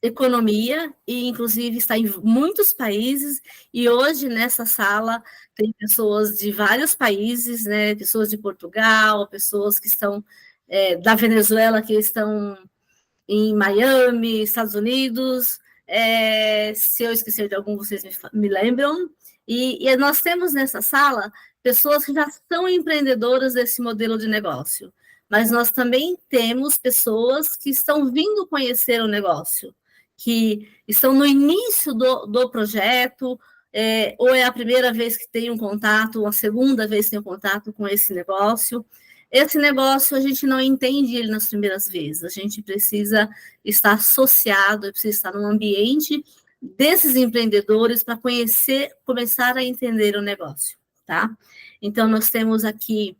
economia, e inclusive está em muitos países, e hoje nessa sala tem pessoas de vários países, né, pessoas de Portugal, pessoas que estão da Venezuela, que estão em Miami, Estados Unidos, se eu esquecer de algum, vocês me lembram, e nós temos nessa sala pessoas que já são empreendedoras desse modelo de negócio, mas nós também temos pessoas que estão vindo conhecer o negócio, que estão no início do projeto, ou é a primeira vez que tem um contato, ou a segunda vez que tem um contato com esse negócio. Esse negócio a gente não entende ele nas primeiras vezes, a gente precisa estar associado, precisa estar no ambiente desses empreendedores para conhecer, começar a entender o negócio, tá? Então, nós temos aqui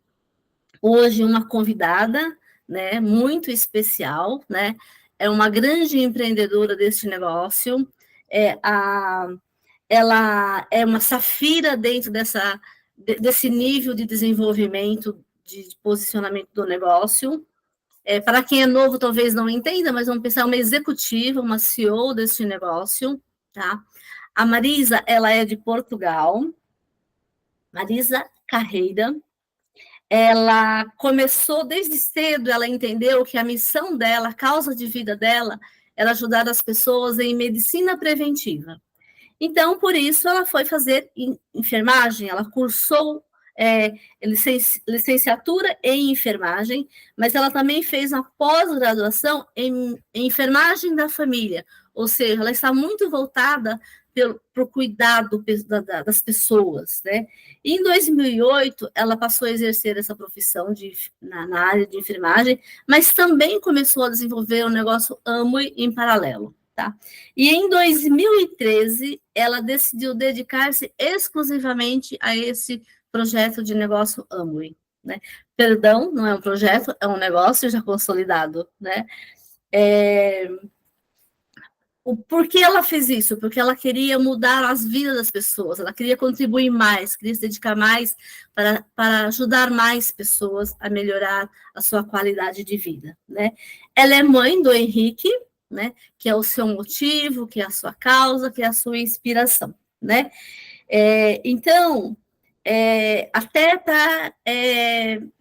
hoje uma convidada, né, muito especial, né, é uma grande empreendedora deste negócio, ela é uma safira dentro desse nível de desenvolvimento, de posicionamento do negócio. Para quem é novo, talvez não entenda, mas vamos pensar uma executiva, uma CEO desse negócio, tá? A Marisa, ela é de Portugal, Marisa Carreira. Ela começou desde cedo, ela entendeu que a missão dela, a causa de vida dela, era ajudar as pessoas em medicina preventiva. Então, por isso, ela foi fazer enfermagem, ela cursou licenciatura em enfermagem, mas ela também fez uma pós-graduação em enfermagem da família, ou seja, ela está muito voltada para o cuidado das pessoas, né? E em 2008, ela passou a exercer essa profissão na área de enfermagem, mas também começou a desenvolver o negócio Amway em paralelo. Tá? E em 2013, ela decidiu dedicar-se exclusivamente a esse projeto de negócio Amway. Né? Perdão, não é um projeto, é um negócio já consolidado. Né? Por que ela fez isso? Porque ela queria mudar as vidas das pessoas, ela queria contribuir mais, queria se dedicar mais para ajudar mais pessoas a melhorar a sua qualidade de vida. Né? Ela é mãe do Henrique, né, que é o seu motivo, que é a sua causa, que é a sua inspiração, né? Então, até para,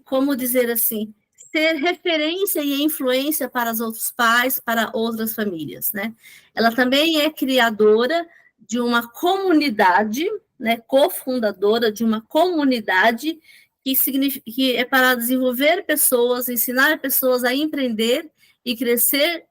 como dizer assim, ser referência e influência para os outros pais, para outras famílias, né? Ela também é criadora de uma comunidade, né, cofundadora de uma comunidade que é para desenvolver pessoas, ensinar pessoas a empreender e crescer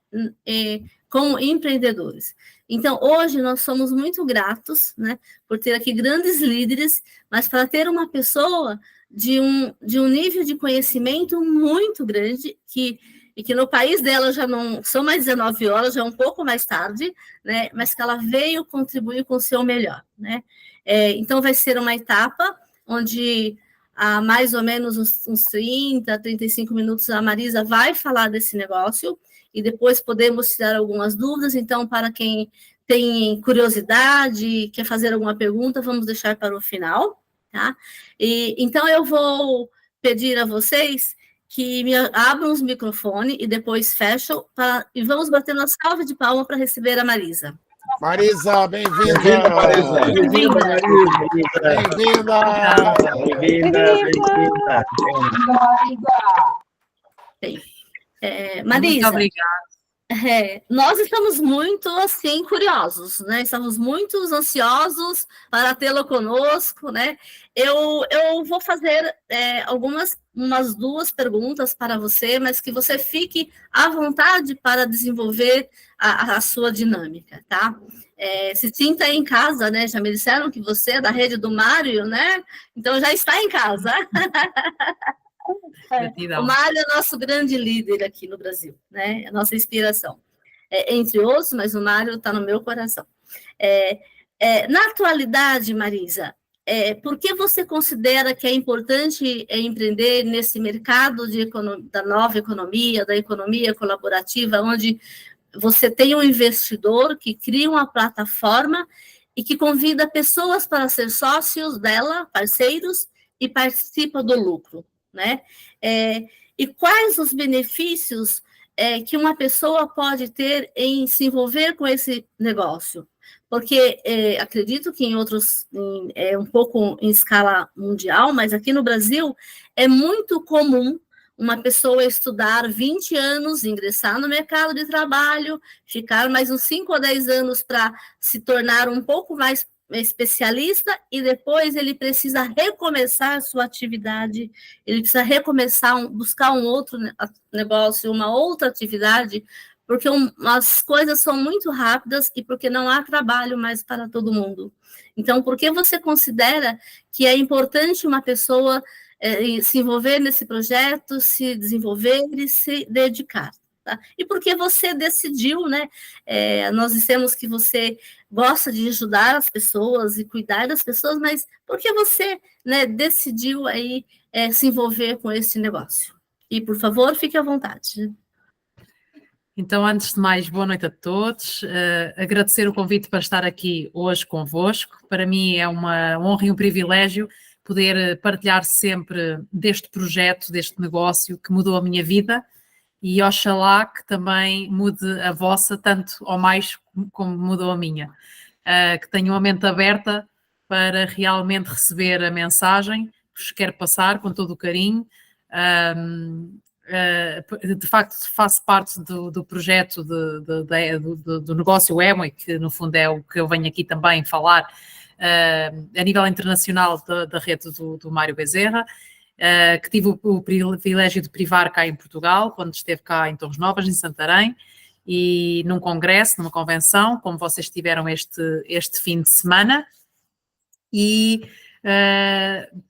como empreendedores. Então, hoje nós somos muito gratos, né, por ter aqui grandes líderes, mas para ter uma pessoa de um nível de conhecimento muito grande, e que no país dela já não são mais 19 horas, já é um pouco mais tarde, né, mas que ela veio contribuir com o seu melhor. Né? Então, vai ser uma etapa onde há mais ou menos uns 30, 35 minutos a Marisa vai falar desse negócio, e depois podemos tirar algumas dúvidas. Então, para quem tem curiosidade, quer fazer alguma pergunta, vamos deixar para o final, tá? Então, eu vou pedir a vocês que me abram os microfones e depois fecham, e vamos bater uma salva de palmas para receber a Marisa. Marisa, bem-vinda! Bem-vinda, Marisa! Bem-vinda! Marisa, muito obrigada. Nós estamos muito, assim, curiosos, né? Estamos muito ansiosos para tê-lo conosco, né? Eu vou fazer umas duas perguntas para você, mas que você fique à vontade para desenvolver a sua dinâmica, tá? Se sinta em casa, né? Já me disseram que você é da rede do Mário, né? Então já está em casa. O Mário é nosso grande líder aqui no Brasil, né? É a nossa inspiração. Entre outros, mas o Mário está no meu coração. Na atualidade, Marisa, por que você considera que é importante empreender nesse mercado da nova economia, da economia colaborativa, onde você tem um investidor que cria uma plataforma e que convida pessoas para ser sócios dela, parceiros, e participa do lucro, né? E quais os benefícios que uma pessoa pode ter em se envolver com esse negócio. Porque acredito que em outros, um pouco em escala mundial, mas aqui no Brasil é muito comum uma pessoa estudar 20 anos, ingressar no mercado de trabalho, ficar mais uns 5 ou 10 anos para se tornar um pouco mais especialista, e depois ele precisa recomeçar a sua atividade, ele precisa recomeçar, buscar um outro negócio, uma outra atividade, porque as coisas são muito rápidas e porque não há trabalho mais para todo mundo. Então, por que você considera que é importante uma pessoa se envolver nesse projeto, se desenvolver e se dedicar? Tá? E por que você decidiu, né? Nós dissemos que você gosta de ajudar as pessoas e cuidar das pessoas, mas por que você, né, decidiu aí se envolver com esse negócio? E, por favor, fique à vontade. Então, antes de mais, boa noite a todos. Agradecer o convite para estar aqui hoje convosco. Para mim é uma honra e um privilégio poder partilhar sempre deste projeto, deste negócio que mudou a minha vida, e oxalá que também mude a vossa, tanto ou mais como mudou a minha. Que tenham a mente aberta para realmente receber a mensagem que vos quero passar com todo o carinho. De facto faço parte do projeto do negócio Amway, que no fundo é o que eu venho aqui também falar a nível internacional da rede do Mário Bezerra, que tive o privilégio de privar cá em Portugal, quando esteve cá em Torres Novas, em Santarém, e num congresso, numa convenção, como vocês tiveram este fim de semana. E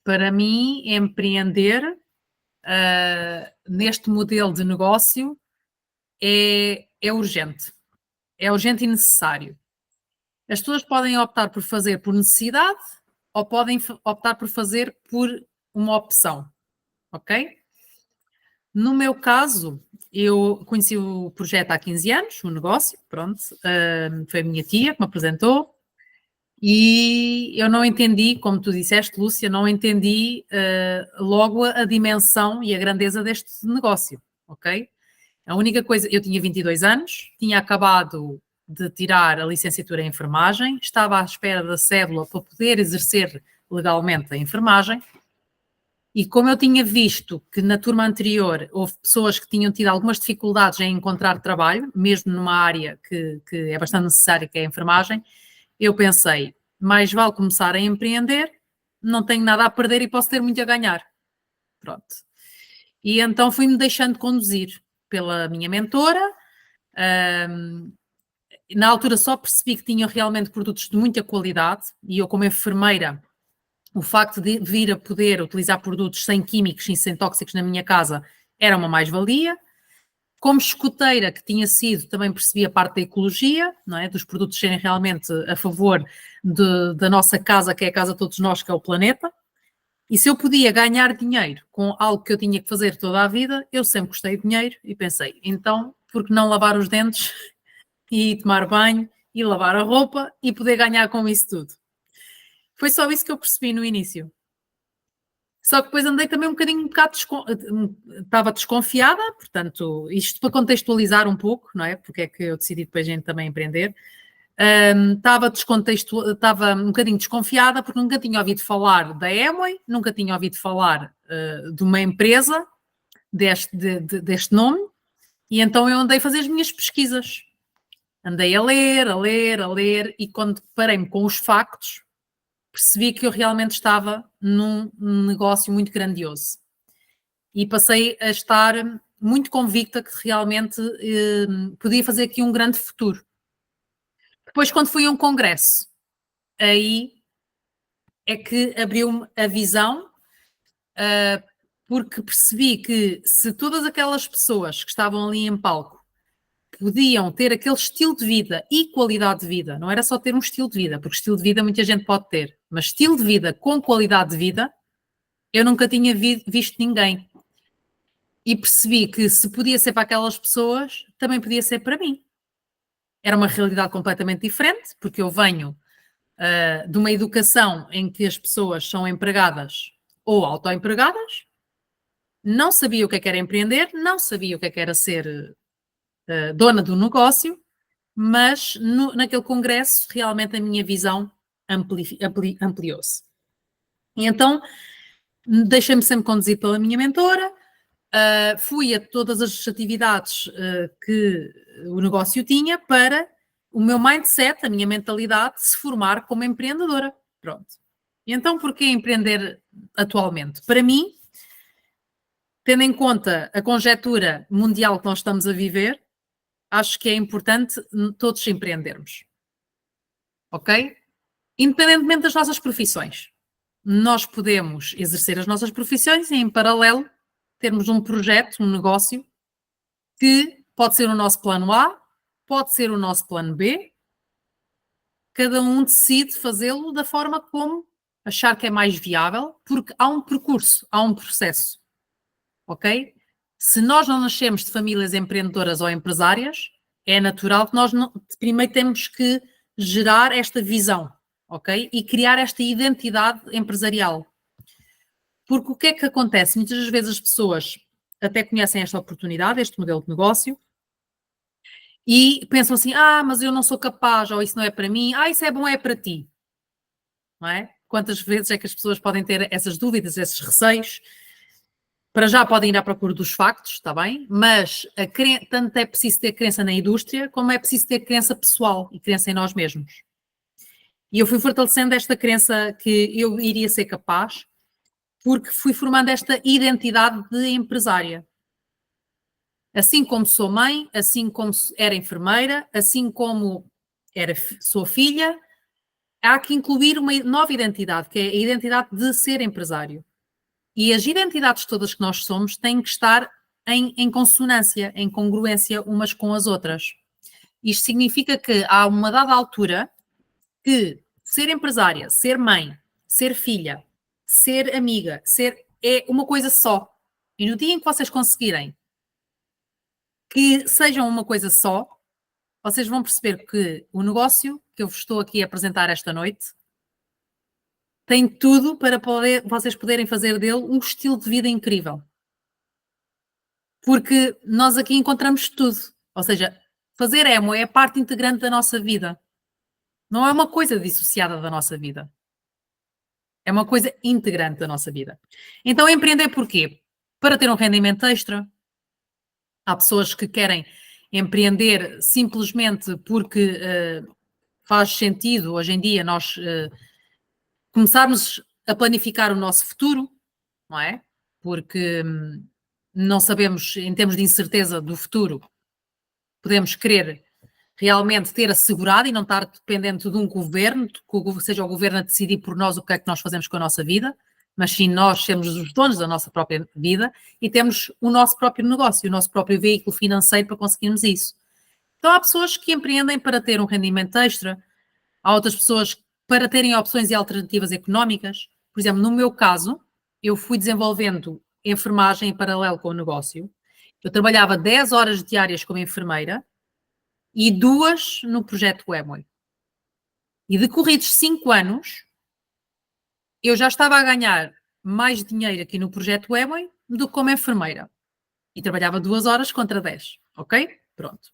para mim empreender neste modelo de negócio é urgente. É urgente e necessário. As pessoas podem optar por fazer por necessidade ou podem optar por fazer por uma opção, ok? No meu caso, eu conheci o projeto há 15 anos, o negócio, pronto, foi a minha tia que me apresentou, e eu não entendi, como tu disseste, Lúcia, não entendi logo a dimensão e a grandeza deste negócio, ok? A única coisa, eu tinha 22 anos, tinha acabado de tirar a licenciatura em enfermagem, estava à espera da cédula para poder exercer legalmente a enfermagem, e como eu tinha visto que na turma anterior houve pessoas que tinham tido algumas dificuldades em encontrar trabalho, mesmo numa área que é bastante necessária, que é a enfermagem, eu pensei, mais vale começar a empreender, não tenho nada a perder e posso ter muito a ganhar. Pronto. E então fui-me deixando conduzir pela minha mentora. Na altura só percebi que tinha realmente produtos de muita qualidade, e eu, como enfermeira, o facto de vir a poder utilizar produtos sem químicos e sem tóxicos na minha casa era uma mais-valia. Como escoteira que tinha sido, também percebi a parte da ecologia, não é? Dos produtos serem realmente a favor da nossa casa, que é a casa de todos nós, que é o planeta. E se eu podia ganhar dinheiro com algo que eu tinha que fazer toda a vida, eu sempre gostei de dinheiro e pensei, então, por que não lavar os dentes e tomar banho e lavar a roupa e poder ganhar com isso tudo? Foi só isso que eu percebi no início. Só que depois andei também um bocado estava desconfiada, portanto, isto para contextualizar um pouco, não é? Porque é que eu decidi depois a gente também empreender. Estava um bocadinho desconfiada porque nunca tinha ouvido falar da Amway, nunca tinha ouvido falar de uma empresa deste nome, e então eu andei a fazer as minhas pesquisas. Andei a ler, e quando parei-me com os factos, percebi que eu realmente estava num negócio muito grandioso. E passei a estar muito convicta que realmente podia fazer aqui um grande futuro. Depois, quando fui a um congresso, aí é que abriu-me a visão, porque percebi que se todas aquelas pessoas que estavam ali em palco podiam ter aquele estilo de vida e qualidade de vida, não era só ter um estilo de vida, porque estilo de vida muita gente pode ter, mas estilo de vida com qualidade de vida, eu nunca tinha visto ninguém. E percebi que se podia ser para aquelas pessoas, também podia ser para mim. Era uma realidade completamente diferente, porque eu venho de uma educação em que as pessoas são empregadas ou autoempregadas, não sabia o que é que era empreender, não sabia o que é que era ser dona do negócio, mas naquele congresso realmente a minha visão ampliou-se. E então deixei-me sempre conduzir pela minha mentora, fui a todas as atividades que o negócio tinha para o meu mindset, a minha mentalidade, se formar como empreendedora. Pronto. E então, porquê empreender atualmente? Para mim, tendo em conta a conjetura mundial que nós estamos a viver, acho que é importante todos empreendermos. Ok? Independentemente das nossas profissões. Nós podemos exercer as nossas profissões e, em paralelo, termos um projeto, um negócio, que pode ser o nosso plano A, pode ser o nosso plano B. Cada um decide fazê-lo da forma como achar que é mais viável, porque há um percurso, há um processo. Ok? Se nós não nascemos de famílias empreendedoras ou empresárias, é natural que nós primeiro temos que gerar esta visão, ok? E criar esta identidade empresarial. Porque o que é que acontece? Muitas das vezes as pessoas até conhecem esta oportunidade, este modelo de negócio, e pensam assim, mas eu não sou capaz, ou isso não é para mim, isso é bom, é para ti. Não é? Quantas vezes é que as pessoas podem ter essas dúvidas, esses receios? Para já podem ir à procura dos factos, está bem? Mas tanto é preciso ter crença na indústria, como é preciso ter crença pessoal e crença em nós mesmos. E eu fui fortalecendo esta crença que eu iria ser capaz, porque fui formando esta identidade de empresária. Assim como sou mãe, assim como era enfermeira, assim como sou filha, há que incluir uma nova identidade, que é a identidade de ser empresário. E as identidades todas que nós somos têm que estar em consonância, em congruência umas com as outras. Isto significa que há uma dada altura que ser empresária, ser mãe, ser filha, ser amiga, é uma coisa só. E no dia em que vocês conseguirem que sejam uma coisa só, vocês vão perceber que o negócio que eu vos estou aqui a apresentar esta noite tem tudo para vocês poderem fazer dele um estilo de vida incrível. Porque nós aqui encontramos tudo. Ou seja, fazer emo é a parte integrante da nossa vida. Não é uma coisa dissociada da nossa vida. É uma coisa integrante da nossa vida. Então, empreender porquê? Para ter um rendimento extra. Há pessoas que querem empreender simplesmente porque faz sentido, hoje em dia, nós começarmos a planificar o nosso futuro, não é? Porque não sabemos, em termos de incerteza do futuro, podemos querer realmente ter assegurado e não estar dependente de um governo, que seja o governo a decidir por nós o que é que nós fazemos com a nossa vida, mas sim nós sermos os donos da nossa própria vida e temos o nosso próprio negócio, o nosso próprio veículo financeiro para conseguirmos isso. Então há pessoas que empreendem para ter um rendimento extra, há outras pessoas para terem opções e alternativas económicas. Por exemplo, no meu caso, eu fui desenvolvendo enfermagem em paralelo com o negócio. Eu trabalhava 10 horas diárias como enfermeira e 2 no projeto Webway. E decorridos 5 anos, eu já estava a ganhar mais dinheiro aqui no projeto Webway do que como enfermeira. E trabalhava 2 horas contra 10, ok? Pronto.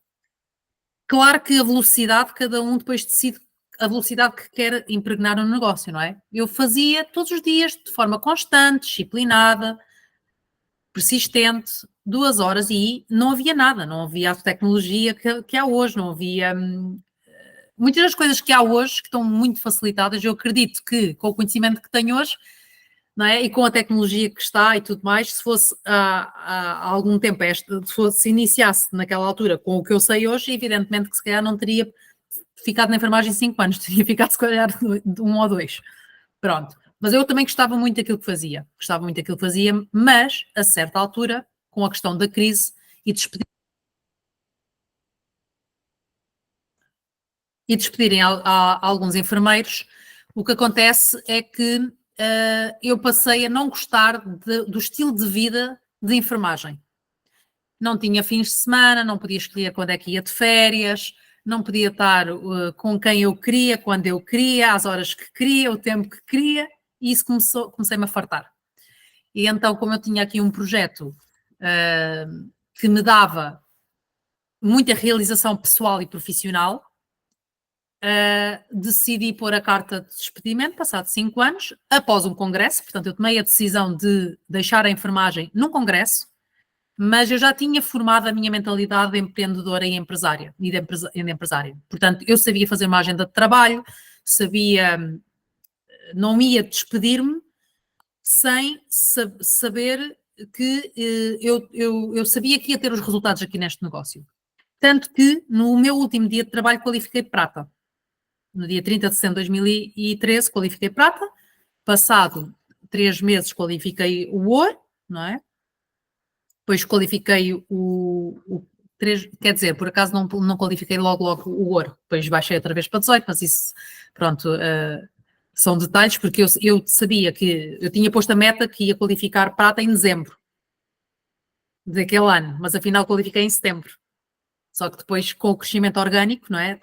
Claro que a velocidade, cada um depois decide a velocidade que quer impregnar no negócio, não é? Eu fazia todos os dias, de forma constante, disciplinada, persistente, 2 horas e não havia nada, não havia a tecnologia que há hoje, não havia... muitas das coisas que há hoje, que estão muito facilitadas, eu acredito que com o conhecimento que tenho hoje, não é? E com a tecnologia que está e tudo mais, se fosse há algum tempo, se iniciasse naquela altura com o que eu sei hoje, evidentemente que se calhar não teria ficado na enfermagem 5 anos, teria ficado se calhar de 1 ou 2. Pronto. Mas eu também gostava muito daquilo que fazia. Mas a certa altura, com a questão da crise e despedirem alguns enfermeiros, o que acontece é que eu passei a não gostar do estilo de vida de enfermagem. Não tinha fins de semana, não podia escolher quando é que ia de férias, não podia estar com quem eu queria, quando eu queria, às horas que queria, o tempo que queria, e isso comecei-me a fartar. E então, como eu tinha aqui um projeto que me dava muita realização pessoal e profissional, decidi pôr a carta de despedimento, passado 5 anos, após um congresso. Portanto, eu tomei a decisão de deixar a enfermagem num congresso, mas eu já tinha formado a minha mentalidade de empreendedora e empresária. Portanto, eu sabia fazer uma agenda de trabalho, não ia despedir-me sem saber que eu sabia que ia ter os resultados aqui neste negócio. Tanto que, no meu último dia de trabalho, qualifiquei prata. No dia 30 de setembro de 2013, qualifiquei prata. Passado 3 meses, qualifiquei o ouro, não é? Depois qualifiquei quer dizer, por acaso não qualifiquei logo o ouro. Depois baixei outra vez para 18, mas isso, pronto, são detalhes, porque eu sabia que eu tinha posto a meta que ia qualificar prata em dezembro daquele ano, mas afinal qualifiquei em setembro. Só que depois, com o crescimento orgânico, não é,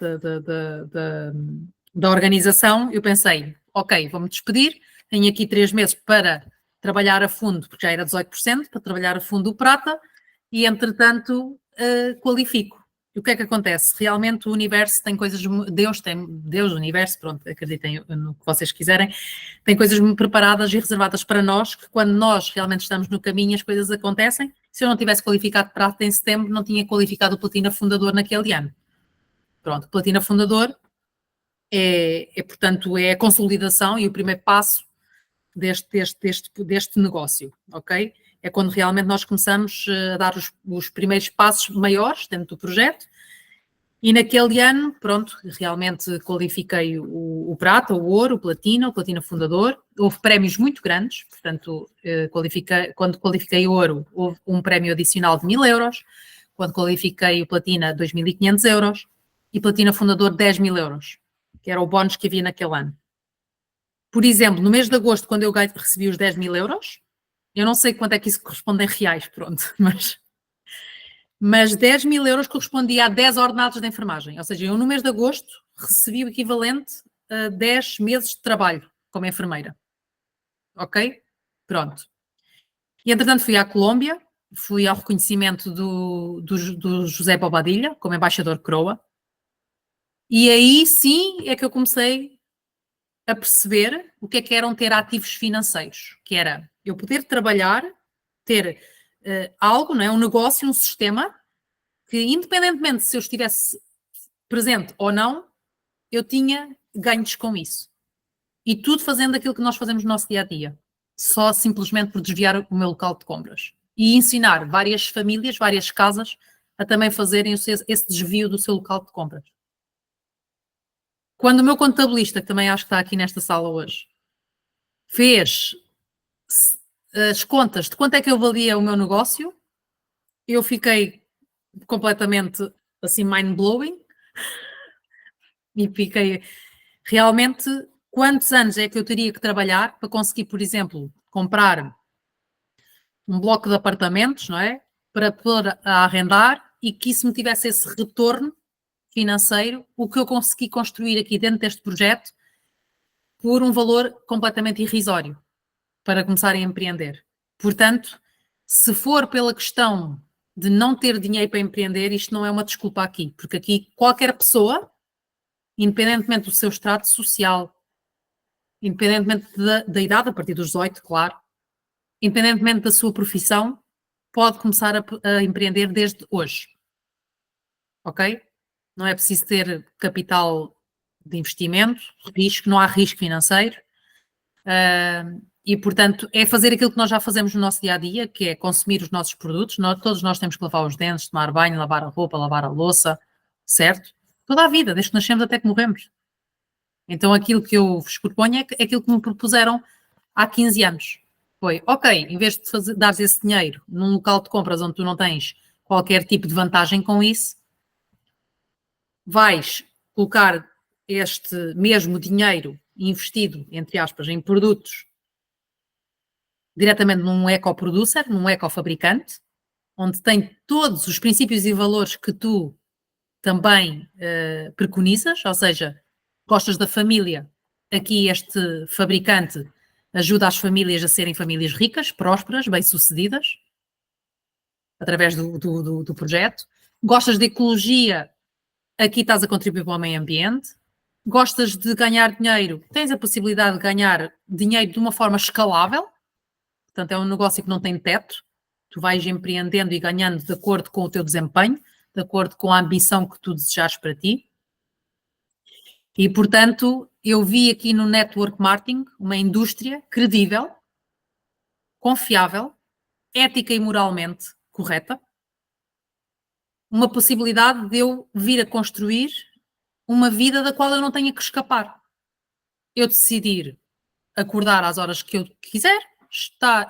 da organização, eu pensei, ok, vou-me despedir, tenho aqui 3 meses para trabalhar a fundo, porque já era 18%, para trabalhar a fundo o prata, e entretanto qualifico. E o que é que acontece? Realmente o universo tem coisas, Deus, o universo, pronto, acreditem no que vocês quiserem, tem coisas preparadas e reservadas para nós, que quando nós realmente estamos no caminho, as coisas acontecem. Se eu não tivesse qualificado prata em setembro, não tinha qualificado o Platina Fundador naquele ano. Pronto, Platina Fundador portanto, é a consolidação e o primeiro passo deste negócio, ok? É quando realmente nós começamos a dar os primeiros passos maiores dentro do projeto. E naquele ano, pronto, realmente qualifiquei o prata, o ouro, o platina Fundador. Houve prémios muito grandes, portanto, quando qualifiquei o ouro, houve um prémio adicional de 1.000 euros. Quando qualifiquei o platina, 2.500 euros. E platina Fundador, 10.000 euros, que era o bónus que havia naquele ano. Por exemplo, no mês de agosto, quando eu recebi os 10.000 euros, eu não sei quanto é que isso corresponde em reais, pronto, mas 10.000 euros correspondia a 10 ordenados de enfermagem. Ou seja, eu no mês de agosto recebi o equivalente a 10 meses de trabalho como enfermeira. Ok? Pronto. E entretanto fui à Colômbia, fui ao reconhecimento do José Bobadilla como embaixador Croa. E aí sim é que eu comecei a perceber o que é que eram ter ativos financeiros, que era eu poder trabalhar, ter algo, não é? Um negócio, um sistema, que independentemente se eu estivesse presente ou não, eu tinha ganhos com isso. E tudo fazendo aquilo que nós fazemos no nosso dia-a-dia. Só simplesmente por desviar o meu local de compras. E ensinar várias famílias, várias casas, a também fazerem esse desvio do seu local de compras. Quando o meu contabilista, que também acho que está aqui nesta sala hoje, fez as contas de quanto é que eu valia o meu negócio, eu fiquei completamente assim mind-blowing e fiquei realmente quantos anos é que eu teria que trabalhar para conseguir, por exemplo, comprar um bloco de apartamentos, não é? Para pôr a arrendar e que isso me tivesse esse retorno financeiro, o que eu consegui construir aqui dentro deste projeto por um valor completamente irrisório para começar a empreender. Portanto, se for pela questão de não ter dinheiro para empreender, isto não é uma desculpa aqui, porque aqui qualquer pessoa, independentemente do seu extrato social, independentemente da idade, a partir dos 18, claro, independentemente da sua profissão, pode começar a empreender desde hoje. Ok? Não é preciso ter capital de investimento, risco, não há risco financeiro. E, portanto, é fazer aquilo que nós já fazemos no nosso dia-a-dia, que é consumir os nossos produtos. Todos nós temos que lavar os dentes, tomar banho, lavar a roupa, lavar a louça, certo? Toda a vida, desde que nascemos até que morremos. Então, aquilo que eu vos proponho é aquilo que me propuseram há 15 anos. Foi, ok, em vez de dares esse dinheiro num local de compras onde tu não tens qualquer tipo de vantagem com isso, vais colocar este mesmo dinheiro investido, entre aspas, em produtos diretamente num ecoproducer, num ecofabricante, onde tem todos os princípios e valores que tu também preconizas, ou seja, gostas da família, aqui este fabricante ajuda as famílias a serem famílias ricas, prósperas, bem-sucedidas, através do projeto. Gostas de ecologia? Aqui estás a contribuir para o meio ambiente. Gostas de ganhar dinheiro? Tens a possibilidade de ganhar dinheiro de uma forma escalável. Portanto, é um negócio que não tem teto. Tu vais empreendendo e ganhando de acordo com o teu desempenho, de acordo com a ambição que tu desejares para ti. E, portanto, eu vi aqui no network marketing uma indústria credível, confiável, ética e moralmente correta, uma possibilidade de eu vir a construir uma vida da qual eu não tenha que escapar. Eu decidir acordar às horas que eu quiser,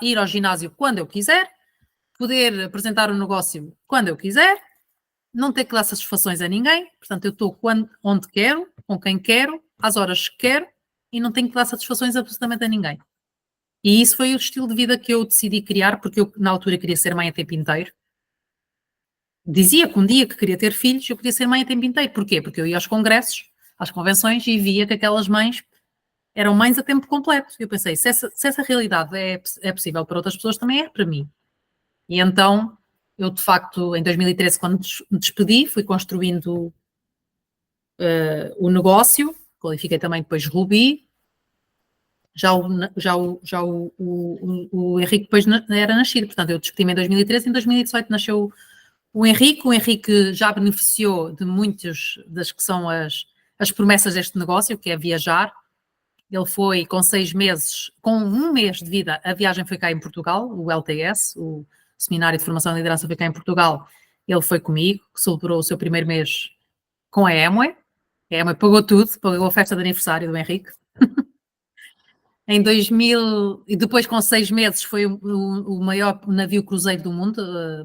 ir ao ginásio quando eu quiser, poder apresentar o negócio quando eu quiser, não ter que dar satisfações a ninguém, portanto eu estou onde quero, com quem quero, às horas que quero e não tenho que dar satisfações absolutamente a ninguém. E isso foi o estilo de vida que eu decidi criar, porque eu na altura queria ser mãe a tempo inteiro. Dizia que um dia que queria ter filhos, eu queria ser mãe a tempo inteiro. Porquê? Porque eu ia aos congressos, às convenções e via que aquelas mães eram mães a tempo completo. Eu pensei, se essa realidade é possível para outras pessoas, também é para mim. E então, eu de facto, em 2013, quando me despedi, fui construindo o negócio, qualifiquei também depois Ruby. O Henrique depois era nascido, portanto eu despedi-me em 2013, em 2018 nasceu o Henrique já beneficiou de muitas das que são as promessas deste negócio, que é viajar. Ele foi com 6 meses, com 1 mês de vida, a viagem foi cá em Portugal, o LTS, o Seminário de Formação de Liderança foi cá em Portugal. Ele foi comigo, celebrou o seu primeiro mês com a Amway. A Amway pagou tudo, pagou a festa de aniversário do Henrique. Em 2000, e depois com 6 meses foi o maior navio cruzeiro do mundo,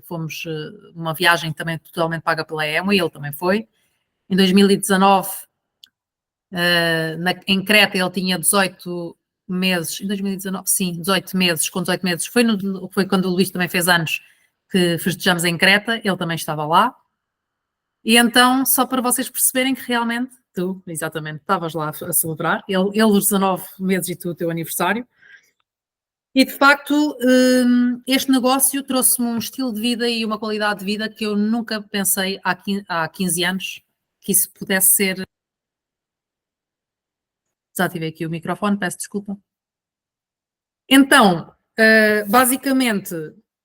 fomos uma viagem também totalmente paga pela Amway, ele também foi. Em 2019, em Creta ele tinha 18 meses, em 2019, sim, 18 meses, com 18 meses, foi quando o Luís também fez anos que festejamos em Creta, ele também estava lá. E então, só para vocês perceberem que realmente, tu, exatamente, estavas lá a celebrar, ele os 19 meses e tu o teu aniversário. E de facto, este negócio trouxe-me um estilo de vida e uma qualidade de vida que eu nunca pensei há 15 anos que isso pudesse ser. Desativei aqui o microfone, peço desculpa. Então, basicamente,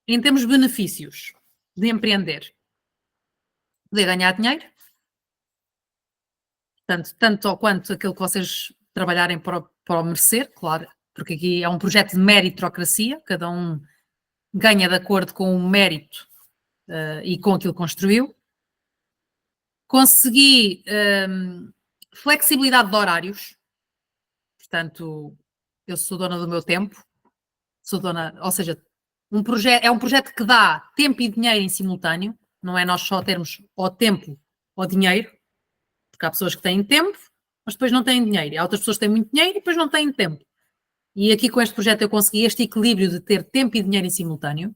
em termos de benefícios de empreender, poder ganhar dinheiro, tanto ou quanto aquilo que vocês trabalharem para o merecer, claro, porque aqui é um projeto de meritocracia, cada um ganha de acordo com o mérito e com aquilo que construiu. Consegui flexibilidade de horários, portanto, eu sou dona do meu tempo, sou dona, ou seja, é um projeto que dá tempo e dinheiro em simultâneo, não é nós só termos ou tempo ou dinheiro, porque há pessoas que têm tempo, mas depois não têm dinheiro, e há outras pessoas que têm muito dinheiro e depois não têm tempo. E aqui com este projeto eu consegui este equilíbrio de ter tempo e dinheiro em simultâneo.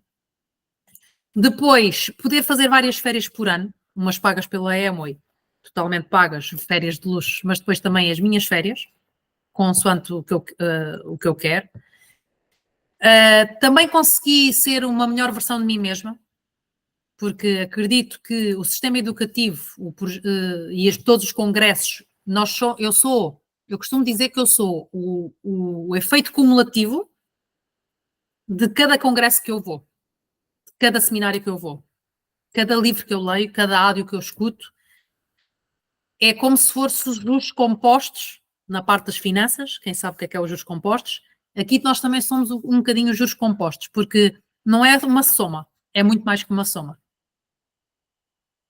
Depois, poder fazer várias férias por ano, umas pagas pela Amway, totalmente pagas, férias de luxo, mas depois também as minhas férias, consoante o que eu quero. Também consegui ser uma melhor versão de mim mesma, porque acredito que o sistema educativo e todos os congressos, eu costumo dizer que eu sou o efeito cumulativo de cada congresso que eu vou, de cada seminário que eu vou, cada livro que eu leio, cada áudio que eu escuto. É como se fossem os juros compostos na parte das finanças, quem sabe o que é os juros compostos. Aqui nós também somos um bocadinho os juros compostos, porque não é uma soma, é muito mais que uma soma.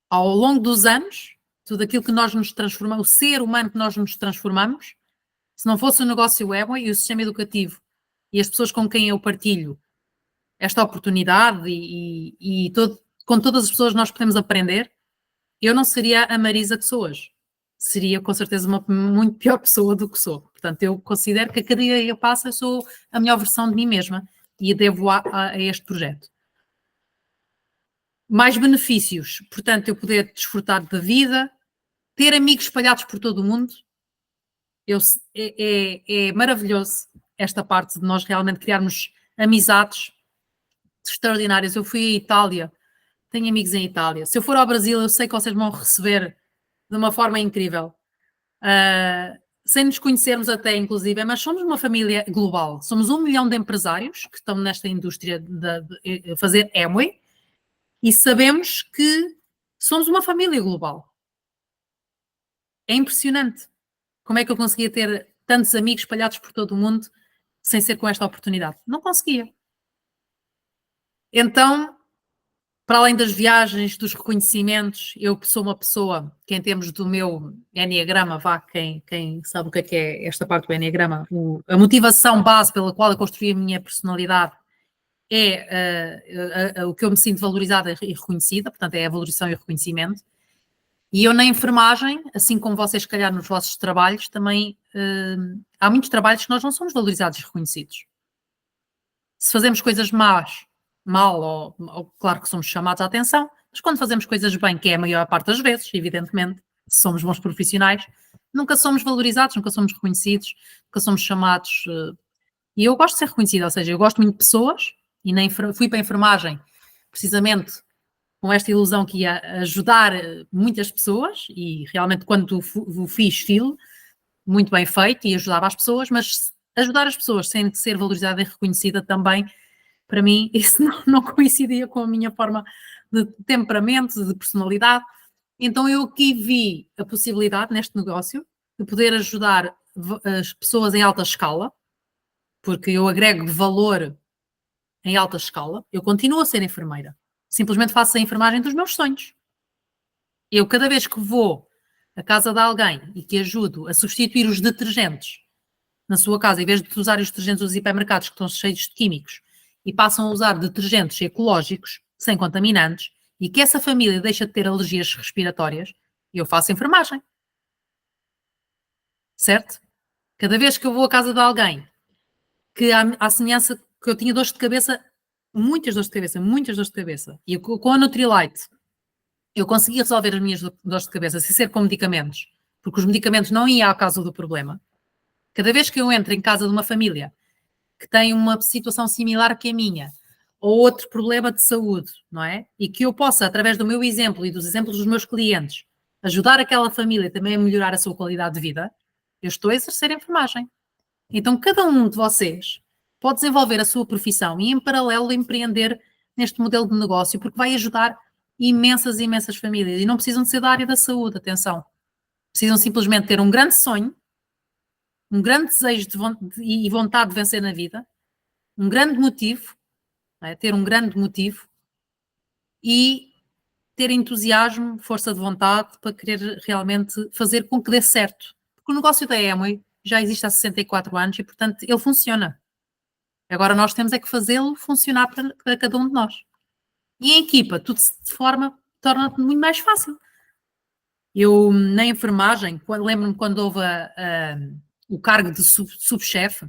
Ao longo dos anos, tudo aquilo que nós nos transformamos, o ser humano que nós nos transformamos, se não fosse o negócio Amway e o sistema educativo e as pessoas com quem eu partilho esta oportunidade com todas as pessoas nós podemos aprender, eu não seria a Marisa que sou hoje. Seria com certeza uma muito pior pessoa do que sou. Portanto, eu considero que a cada dia que passa eu sou a melhor versão de mim mesma e devo a este projeto. Mais benefícios, portanto, eu poder desfrutar da vida, ter amigos espalhados por todo o mundo. É maravilhoso esta parte de nós realmente criarmos amizades extraordinárias. Eu fui à Itália, tenho amigos em Itália. Se eu for ao Brasil, eu sei que vocês vão receber de uma forma incrível. Sem nos conhecermos até, inclusive, mas somos uma família global. Somos 1 milhão de empresários que estão nesta indústria de fazer Amway e sabemos que somos uma família global. É impressionante como é que eu conseguia ter tantos amigos espalhados por todo o mundo sem ser com esta oportunidade. Não conseguia. Então, para além das viagens, dos reconhecimentos, eu sou uma pessoa que, em termos do meu Enneagrama, quem sabe o que é esta parte do Enneagrama, a motivação base pela qual eu construí a minha personalidade é o que eu me sinto valorizada e reconhecida, portanto é a valorização e o reconhecimento. E eu na enfermagem, assim como vocês, se calhar, nos vossos trabalhos, também há muitos trabalhos que nós não somos valorizados e reconhecidos. Se fazemos coisas mal, ou claro que somos chamados à atenção, mas quando fazemos coisas bem, que é a maior parte das vezes, evidentemente, se somos bons profissionais, nunca somos valorizados, nunca somos reconhecidos, nunca somos chamados. E eu gosto de ser reconhecida, ou seja, eu gosto muito de pessoas, e fui para a enfermagem precisamente com esta ilusão que ia ajudar muitas pessoas, e realmente quando o fiz, muito bem feito e ajudava as pessoas, mas ajudar as pessoas sem ser valorizada e reconhecida também, para mim, isso não coincidia com a minha forma de temperamento, de personalidade. Então eu aqui vi a possibilidade neste negócio de poder ajudar as pessoas em alta escala, porque eu agrego valor em alta escala. Eu continuo a ser enfermeira. Simplesmente faço a enfermagem dos meus sonhos. Eu, cada vez que vou à casa de alguém e que ajudo a substituir os detergentes na sua casa, em vez de usar os detergentes dos hipermercados que estão cheios de químicos e passam a usar detergentes ecológicos, sem contaminantes, e que essa família deixa de ter alergias respiratórias, eu faço enfermagem. Certo? Cada vez que eu vou à casa de alguém que à semelhança que eu tinha dores de cabeça, muitas dores de cabeça, e com a Nutrilite eu consegui resolver as minhas dores de cabeça sem ser com medicamentos, porque os medicamentos não iam à causa do problema. Cada vez que eu entro em casa de uma família que tem uma situação similar que a minha, ou outro problema de saúde, não é? E que eu possa, através do meu exemplo e dos exemplos dos meus clientes, ajudar aquela família também a melhorar a sua qualidade de vida, eu estou a exercer a enfermagem. Então, cada um de vocês pode desenvolver a sua profissão e, em paralelo, empreender neste modelo de negócio, porque vai ajudar imensas famílias. E não precisam de ser da área da saúde, atenção. Precisam simplesmente ter um grande sonho, um grande desejo e vontade de vencer na vida, um grande motivo, não é? Ter um grande motivo e ter entusiasmo, força de vontade para querer realmente fazer com que dê certo. Porque o negócio da Amway já existe há 64 anos e, portanto, ele funciona. Agora nós temos é que fazê-lo funcionar para cada um de nós. E em equipa, tudo se torna muito mais fácil. Eu, na enfermagem, lembro-me quando houve o cargo de subchefe,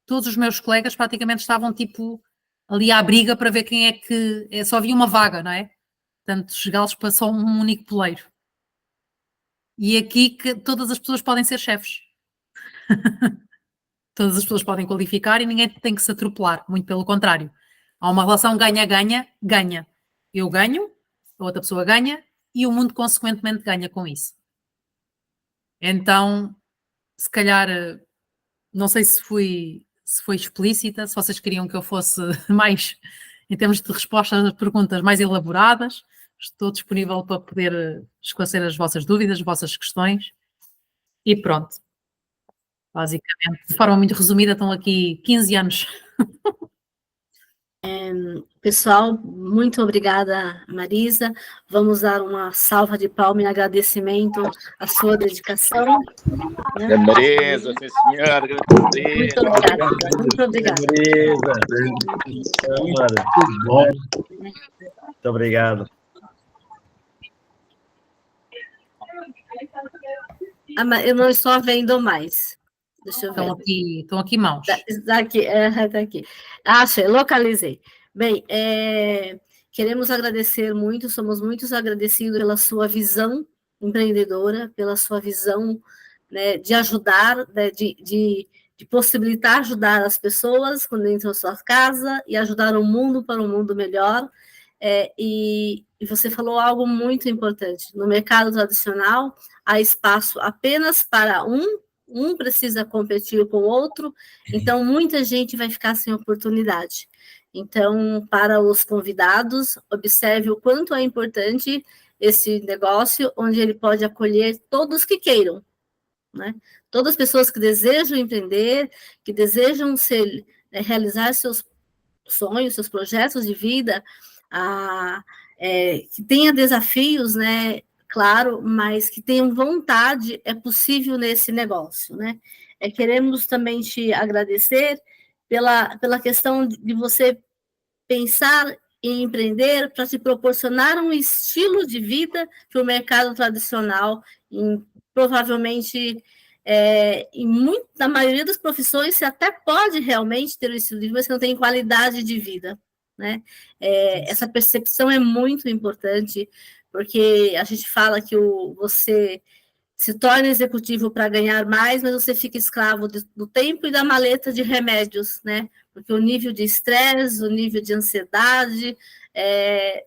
todos os meus colegas praticamente estavam tipo ali à briga para ver quem é que... Só havia uma vaga, não é? Portanto, chegá-los para só um único poleiro. E aqui que todas as pessoas podem ser chefes. Todas as pessoas podem qualificar e ninguém tem que se atropelar, muito pelo contrário. Há uma relação ganha-ganha-ganha. Eu ganho, a outra pessoa ganha e o mundo consequentemente ganha com isso. Então, se calhar, não sei se foi explícita, se vocês queriam que eu fosse mais, em termos de respostas às perguntas mais elaboradas, estou disponível para poder esclarecer as vossas dúvidas, as vossas questões e pronto. Basicamente, de forma muito resumida, estão aqui 15 anos. Pessoal, muito obrigada, Marisa. Vamos dar uma salva de palmas em agradecimento à sua dedicação. Né? Marisa, sim senhora. Muito obrigada. Muito obrigada. Marisa. Tudo bom. Muito obrigado. Eu não estou vendo mais. Deixa eu ver. Estão aqui mãos. Está aqui. Achei, localizei. Bem, queremos agradecer muito, somos muito agradecidos pela sua visão empreendedora, pela sua visão, né, de ajudar, né, de possibilitar ajudar as pessoas quando entram na sua casa e ajudar o mundo para um mundo melhor. E e você falou algo muito importante, no mercado tradicional há espaço apenas para um precisa competir com o outro, então muita gente vai ficar sem oportunidade. Então, para os convidados, observe o quanto é importante esse negócio, onde ele pode acolher todos que queiram, né? Todas as pessoas que desejam empreender, que desejam realizar seus sonhos, seus projetos de vida, que tenha desafios, né? Claro, mas que tenham vontade, é possível nesse negócio, né? Queremos também te agradecer pela questão de você pensar em empreender para te proporcionar um estilo de vida que o mercado tradicional, provavelmente, na maioria das profissões, você até pode realmente ter um estilo de vida, mas você não tem qualidade de vida, né? Essa percepção é muito importante, porque a gente fala que você se torna executivo para ganhar mais, mas você fica escravo do tempo e da maleta de remédios, né? Porque o nível de estresse, o nível de ansiedade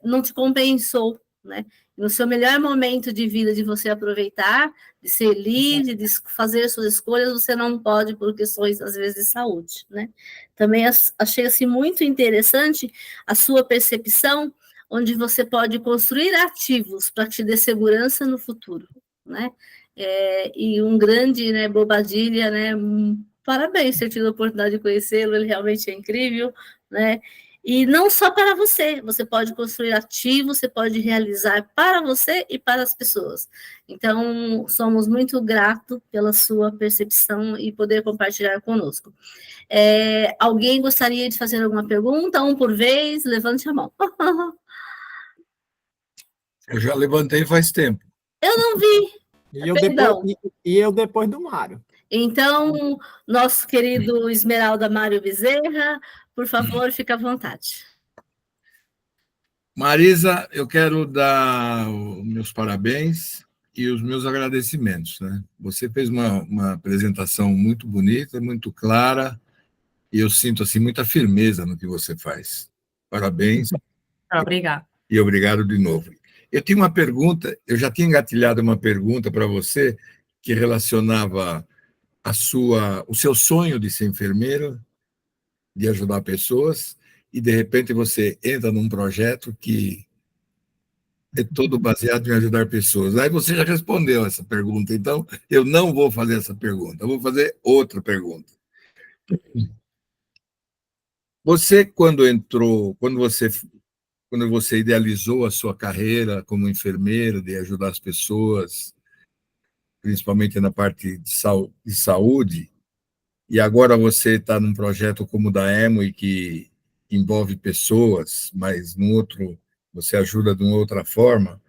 não te compensou, né? No seu melhor momento de vida, de você aproveitar, de ser livre, de fazer suas escolhas, você não pode por questões, às vezes, de saúde, né? Também achei assim, muito interessante a sua percepção, onde você pode construir ativos para te dar segurança no futuro, né? E um grande, né, Bobadilla, né? Parabéns por ter tido a oportunidade de conhecê-lo, ele realmente é incrível, né? E não só para você, você pode construir ativos, você pode realizar para você e para as pessoas. Então, somos muito gratos pela sua percepção e poder compartilhar conosco. Alguém gostaria de fazer alguma pergunta? Um por vez, levante a mão. Eu já levantei faz tempo. Eu não vi. E eu depois do Mário. Então, nosso querido Esmeralda Mário Bezerra, por favor, fique à vontade. Marisa, eu quero dar os meus parabéns e os meus agradecimentos, né? Você fez uma apresentação muito bonita, muito clara, e eu sinto assim muita firmeza no que você faz. Parabéns. Obrigada. E obrigado de novo. Eu tinha uma pergunta, eu já tinha engatilhado uma pergunta para você que relacionava o seu sonho de ser enfermeira, de ajudar pessoas, e de repente você entra num projeto que é todo baseado em ajudar pessoas. Aí você já respondeu essa pergunta, então eu não vou fazer essa pergunta, eu vou fazer outra pergunta. Você, quando você idealizou a sua carreira como enfermeira, de ajudar as pessoas, principalmente na parte de saúde, e agora você está num projeto como o da Amway, que envolve pessoas, mas no outro você ajuda de uma outra forma.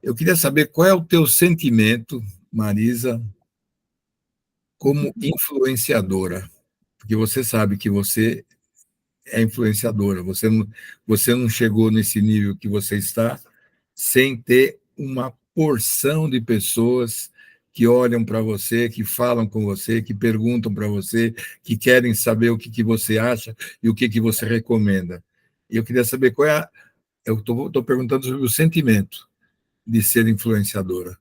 Eu queria saber qual é o teu sentimento, Marisa, como influenciadora, porque você sabe que você é influenciadora, você não chegou nesse nível que você está sem ter uma porção de pessoas que olham para você, que falam com você, que perguntam para você, que querem saber o que você acha e o que você recomenda. E eu queria saber qual é eu estou perguntando sobre o sentimento de ser influenciadora.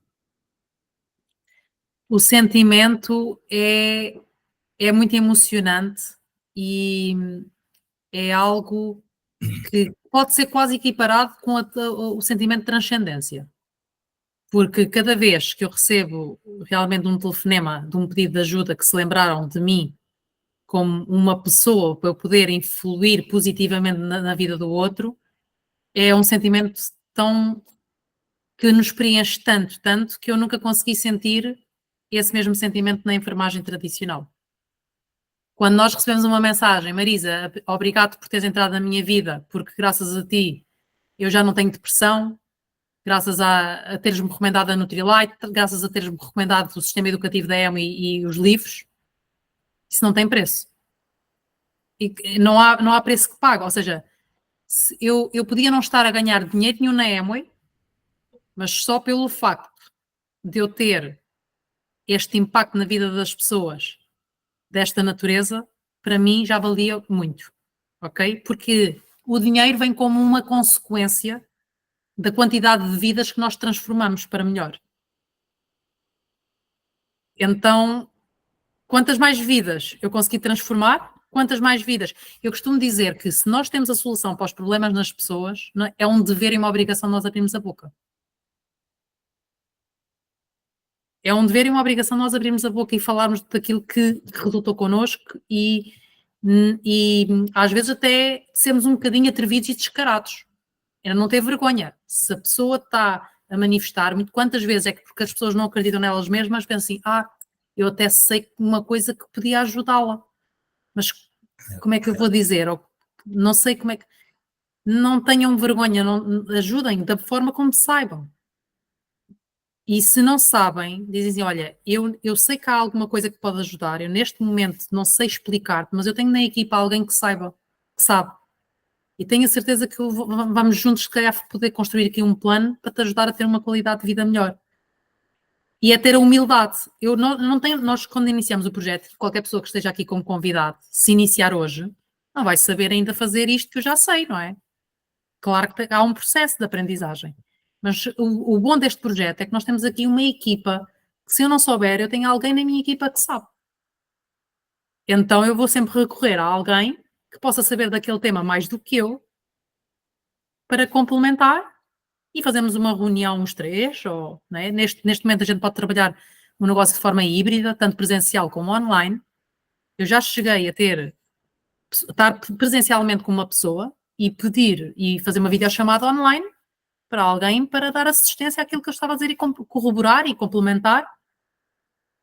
O sentimento é muito emocionante e é algo que pode ser quase equiparado com o sentimento de transcendência. Porque cada vez que eu recebo realmente um telefonema de um pedido de ajuda que se lembraram de mim como uma pessoa para eu poder influir positivamente na vida do outro, é um sentimento que nos preenche tanto que eu nunca consegui sentir esse mesmo sentimento na enfermagem tradicional. Quando nós recebemos uma mensagem, Marisa, obrigado por teres entrado na minha vida, porque graças a ti eu já não tenho depressão, graças a teres-me recomendado a Nutrilite, graças a teres-me recomendado o sistema educativo da Amway e os livros, isso não tem preço. E não há preço que pague. Ou seja, eu podia não estar a ganhar dinheiro nenhum na Amway, mas só pelo facto de eu ter este impacto na vida das pessoas desta natureza, para mim já valia muito, ok? Porque o dinheiro vem como uma consequência da quantidade de vidas que nós transformamos para melhor. Então, quantas mais vidas eu consegui transformar, quantas mais vidas. Eu costumo dizer que se nós temos a solução para os problemas nas pessoas, é um dever e uma obrigação nós abrirmos a boca. É um dever e uma obrigação nós abrirmos a boca e falarmos daquilo que resultou connosco e às vezes até sermos um bocadinho atrevidos e descarados. É não ter vergonha. Se a pessoa está a manifestar, quantas vezes é que porque as pessoas não acreditam nelas mesmas, pensam assim, eu até sei uma coisa que podia ajudá-la, mas como é que eu vou dizer? Ou, não sei como é que... Não tenham vergonha, não, ajudem da forma como saibam. E se não sabem, dizem assim, olha, eu sei que há alguma coisa que pode ajudar, eu neste momento não sei explicar, mas eu tenho na equipa alguém que saiba, que sabe. E tenho a certeza que vamos juntos, se calhar, poder construir aqui um plano para te ajudar a ter uma qualidade de vida melhor. E é ter a humildade. Nós, quando iniciamos o projeto, qualquer pessoa que esteja aqui como convidado, se iniciar hoje, não vai saber ainda fazer isto que eu já sei, não é? Claro que há um processo de aprendizagem. Mas o bom deste projeto é que nós temos aqui uma equipa que, se eu não souber, eu tenho alguém na minha equipa que sabe. Então eu vou sempre recorrer a alguém que possa saber daquele tema mais do que eu para complementar e fazemos uma reunião os três. Ou, né? Neste momento a gente pode trabalhar um negócio de forma híbrida, tanto presencial como online. Eu já cheguei a estar presencialmente com uma pessoa e pedir e fazer uma videochamada online para alguém para dar assistência àquilo que eu estava a dizer e corroborar e complementar.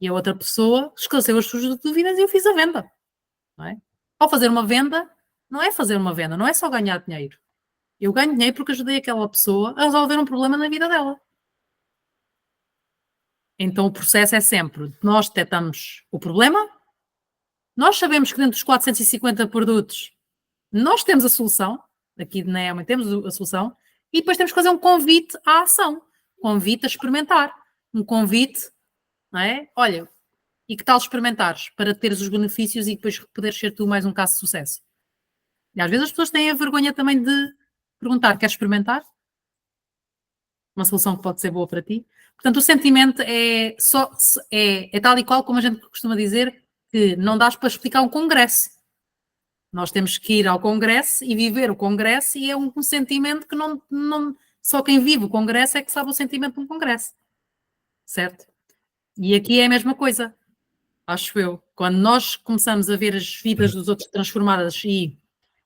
E a outra pessoa esclareceu as suas dúvidas e eu fiz a venda. Não é? Ao fazer uma venda, não é fazer uma venda, não é só ganhar dinheiro. Eu ganho dinheiro porque ajudei aquela pessoa a resolver um problema na vida dela. Então o processo é sempre, nós detectamos o problema, nós sabemos que dentro dos 450 produtos nós temos a solução, aqui na EMA temos a solução, e depois temos que fazer um convite à ação, um convite a experimentar, um convite, não é? Olha, e que tal experimentares para teres os benefícios e depois poderes ser tu mais um caso de sucesso? E às vezes as pessoas têm a vergonha também de perguntar, queres experimentar? Uma solução que pode ser boa para ti. Portanto, o sentimento é tal e qual como a gente costuma dizer, que não dá para explicar um congresso. Nós temos que ir ao congresso e viver o congresso e é um sentimento que não só quem vive o congresso é que sabe o sentimento de um congresso. Certo? E aqui é a mesma coisa, acho eu. Quando nós começamos a ver as vidas dos outros transformadas e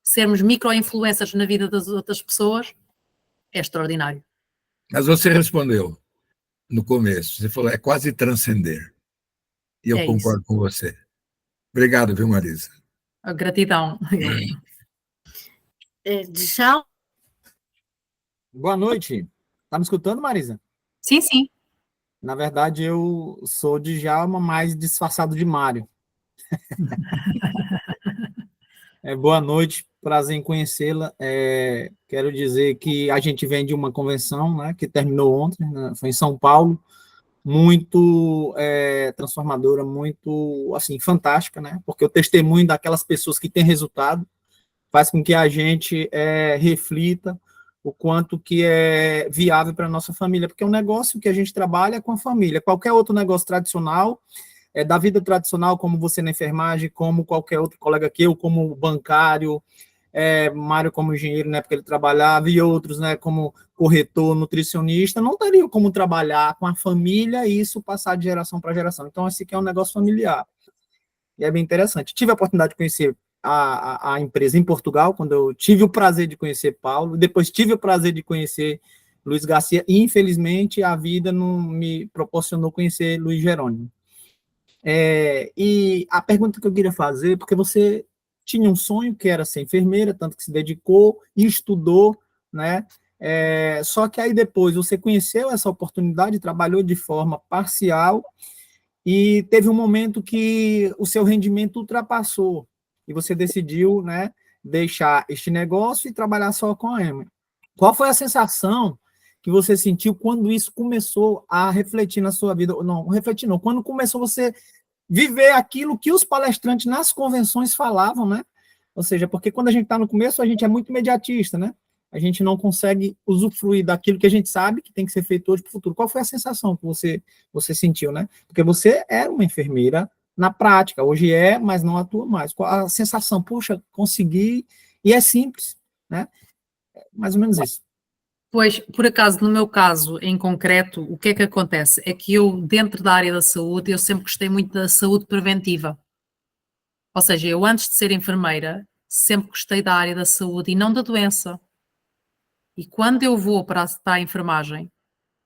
sermos micro-influencers na vida das outras pessoas, é extraordinário. Mas você respondeu no começo, você falou, é quase transcender. E eu concordo com você. Obrigado, viu, Marisa? A gratidão. Tchau. Boa noite. Tá me escutando, Marisa? Sim, sim. Na verdade, eu sou Djalma, mais disfarçado de Mário. Boa noite, prazer em conhecê-la. Quero dizer que a gente vem de uma convenção, né, que terminou ontem, né, foi em São Paulo, muito transformadora, muito assim, fantástica, né? Porque o testemunho daquelas pessoas que têm resultado faz com que a gente reflita o quanto que é viável para a nossa família, porque é um negócio que a gente trabalha com a família. Qualquer outro negócio tradicional, da vida tradicional, como você na enfermagem, como qualquer outro colega que eu, como bancário, Mário como engenheiro, na época ele trabalhava, e outros, né, como corretor, nutricionista, não teriam como trabalhar com a família e isso passar de geração para geração. Então, esse aqui é um negócio familiar. E é bem interessante. Tive a oportunidade de conhecer a empresa em Portugal, quando eu tive o prazer de conhecer Paulo, depois tive o prazer de conhecer Luiz Garcia, e infelizmente a vida não me proporcionou conhecer Luiz Jerônimo. E a pergunta que eu queria fazer, porque você tinha um sonho que era ser enfermeira, tanto que se dedicou e estudou, né? Só que aí depois você conheceu essa oportunidade, trabalhou de forma parcial e teve um momento que o seu rendimento ultrapassou e você decidiu, né, deixar este negócio e trabalhar só com a EMA. Qual foi a sensação que você sentiu quando isso começou a refletir na sua vida? Não, refletir não, quando começou você viver aquilo que os palestrantes nas convenções falavam, né? Ou seja, porque quando a gente está no começo, a gente é muito imediatista, né? a gente não consegue usufruir daquilo que a gente sabe que tem que ser feito hoje para o futuro. Qual foi a sensação que você sentiu, né? Porque você era uma enfermeira na prática, hoje mas não atua mais. Qual a sensação? Puxa, consegui, e é simples, né? Mais ou menos isso. Pois, por acaso, no meu caso em concreto, o que é que acontece? É que eu, dentro da área da saúde, eu sempre gostei muito da saúde preventiva. Ou seja, eu antes de ser enfermeira, sempre gostei da área da saúde e não da doença. E quando eu vou para a enfermagem,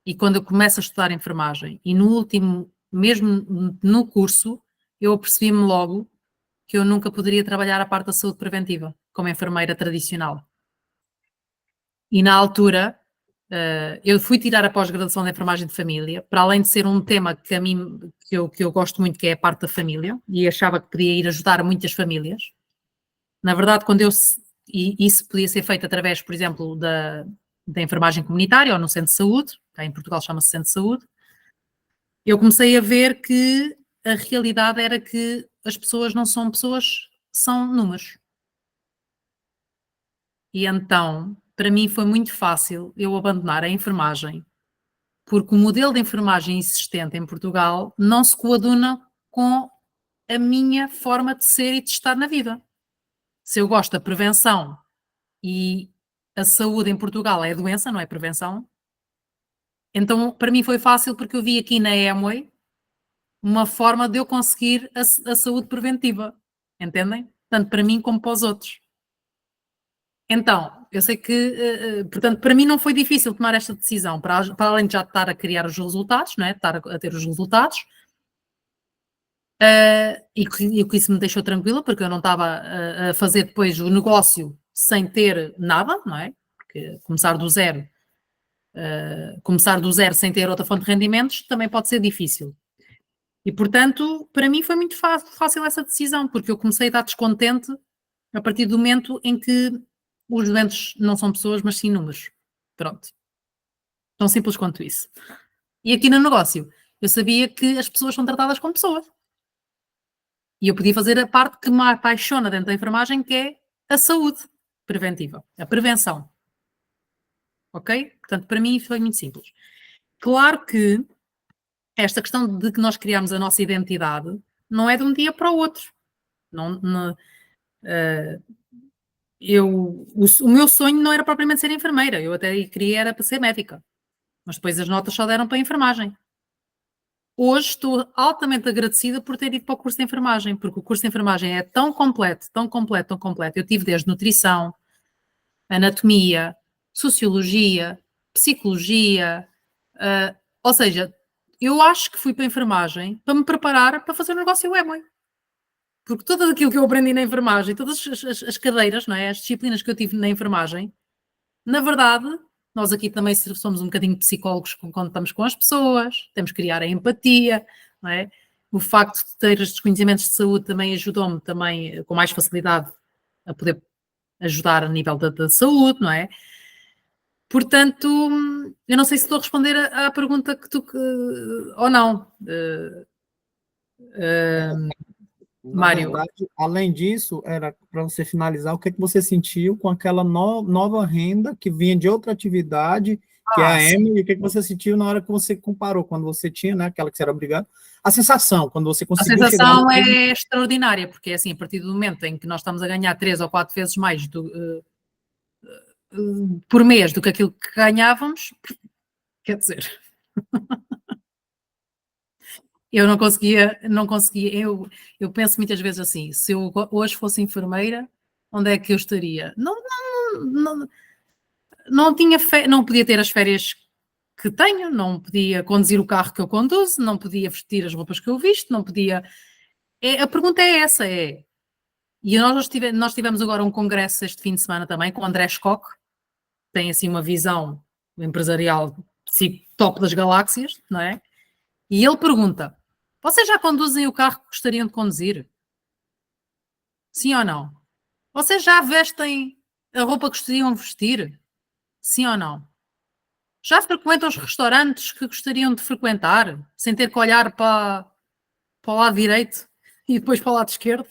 e quando eu começo a estudar enfermagem, e no último, mesmo no curso, eu apercebi-me logo que eu nunca poderia trabalhar a parte da saúde preventiva, como enfermeira tradicional. E na altura, eu fui tirar a pós-graduação de enfermagem de família, para além de ser um tema que a mim, que eu gosto muito, que é a parte da família, e achava que podia ir ajudar muitas famílias. Na verdade, e isso podia ser feito através, por exemplo, da enfermagem comunitária ou no centro de saúde, cá em Portugal chama-se centro de saúde, eu comecei a ver que a realidade era que as pessoas não são pessoas, são números. E então, para mim foi muito fácil eu abandonar a enfermagem, porque o modelo de enfermagem existente em Portugal não se coaduna com a minha forma de ser e de estar na vida. Se eu gosto da prevenção e a saúde em Portugal é doença, não é prevenção, então para mim foi fácil porque eu vi aqui na Amway uma forma de eu conseguir a saúde preventiva, entendem? Tanto para mim como para os outros. Então, eu sei que, portanto, para mim não foi difícil tomar esta decisão, para além de já estar a criar os resultados, não é? Estar a ter os resultados, e que isso me deixou tranquila, porque eu não estava a fazer depois o negócio sem ter nada, não é? Porque começar do zero sem ter outra fonte de rendimentos também pode ser difícil. E, portanto, para mim foi muito fácil essa decisão, porque eu comecei a estar descontente a partir do momento em que os doentes não são pessoas, mas sim números. Pronto. Tão simples quanto isso. E aqui no negócio, eu sabia que as pessoas são tratadas como pessoas. E eu podia fazer a parte que me apaixona dentro da enfermagem, que é a saúde preventiva, a prevenção. Ok? Portanto, para mim foi muito simples. Claro que esta questão de que nós criamos a nossa identidade não é de um dia para o outro. O meu sonho não era propriamente ser enfermeira, eu até queria era para ser médica, mas depois as notas só deram para a enfermagem. Hoje estou altamente agradecida por ter ido para o curso de enfermagem, porque o curso de enfermagem é tão completo, tão completo, tão completo. Eu tive desde nutrição, anatomia, sociologia, psicologia, ou seja, eu acho que fui para a enfermagem para me preparar para fazer o negócio Amway. Porque tudo aquilo que eu aprendi na enfermagem, todas as cadeiras, não é? As disciplinas que eu tive na enfermagem, na verdade, nós aqui também somos um bocadinho psicólogos quando estamos com as pessoas, temos que criar a empatia, não é? O facto de ter estes conhecimentos de saúde também ajudou-me também com mais facilidade a poder ajudar a nível da saúde, não é? Portanto, eu não sei se estou a responder à pergunta ou não. Na Mário. verdade, além disso, era para você finalizar, o que é que você sentiu com aquela nova renda que vinha de outra atividade, que é a Amway, e o que é que você sentiu na hora que você comparou, quando você tinha, né, aquela que você era obrigado, a sensação, quando você conseguiu chegar... A sensação é extraordinária, porque é assim, a partir do momento em que nós estamos a ganhar 3 ou 4 vezes mais por mês do que aquilo que ganhávamos, quer dizer... Eu não conseguia, eu penso muitas vezes assim, se eu hoje fosse enfermeira, onde é que eu estaria? Não tinha não podia ter as férias que tenho, não podia conduzir o carro que eu conduzo, não podia vestir as roupas que eu visto, não podia... a pergunta é essa, e nós tivemos agora um congresso este fim de semana também com o André Scott, tem assim uma visão empresarial top das galáxias, não é? E ele pergunta: vocês já conduzem o carro que gostariam de conduzir? Sim ou não? Vocês já vestem a roupa que gostariam de vestir? Sim ou não? Já frequentam os restaurantes que gostariam de frequentar, sem ter que olhar para o lado direito e depois para o lado esquerdo?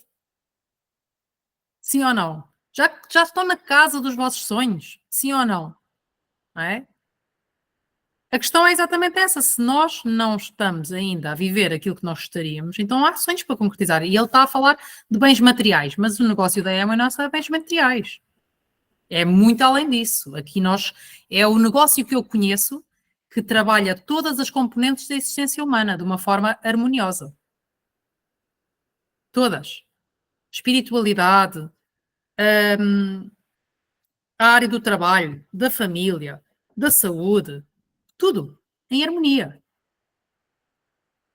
Sim ou não? Já estão na casa dos vossos sonhos, sim ou não? Não é? A questão é exatamente essa. Se nós não estamos ainda a viver aquilo que nós gostaríamos, então há sonhos para concretizar. E ele está a falar de bens materiais, mas o negócio da Amway não é só bens materiais. É muito além disso. Aqui é o negócio que eu conheço que trabalha todas as componentes da existência humana de uma forma harmoniosa. Todas. Espiritualidade, a área do trabalho, da família, da saúde, tudo em harmonia.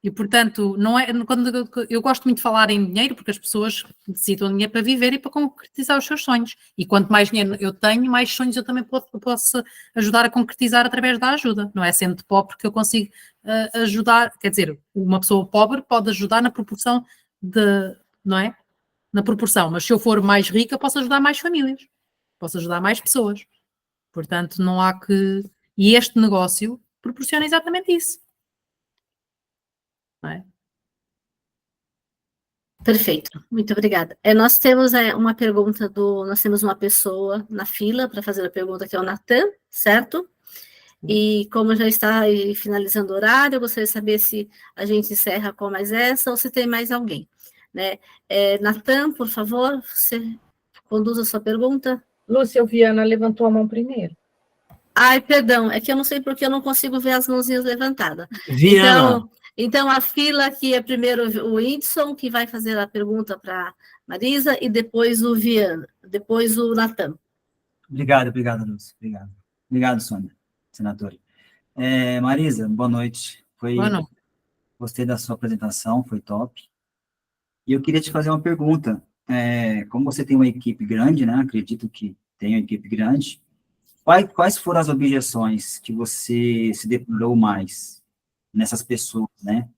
E, portanto, não é, quando eu gosto muito de falar em dinheiro, porque as pessoas necessitam de dinheiro para viver e para concretizar os seus sonhos. E quanto mais dinheiro eu tenho, mais sonhos eu também posso ajudar a concretizar através da ajuda. Não é sendo pobre que eu consigo ajudar. Quer dizer, uma pessoa pobre pode ajudar na proporção não é? Na proporção. Mas se eu for mais rica, posso ajudar mais famílias. Posso ajudar mais pessoas. Portanto, não há que... E este negócio proporciona exatamente isso. Não é? Perfeito, muito obrigada. Nós temos uma pergunta nós temos uma pessoa na fila para fazer a pergunta, que é o Natan, certo? E como já está aí finalizando o horário, eu gostaria de saber se a gente encerra com mais essa ou se tem mais alguém, né? Natan, por favor, você conduza a sua pergunta. Lúcia Viana levantou a mão primeiro. Ai, perdão, é que eu não sei porque eu não consigo ver as mãozinhas levantadas. Viana. Então, a fila aqui é primeiro o Whindersson, que vai fazer a pergunta para Marisa, e depois o Viana, depois o Natan. Obrigado, Lúcia. Obrigado, Sônia, senadora. Marisa, boa noite. Boa noite. Gostei da sua apresentação, foi top. E eu queria te fazer uma pergunta. Como você tem uma equipe grande, né? Acredito que tem uma equipe grande. Quais foram as objeções que você se deparou mais nessas pessoas, né?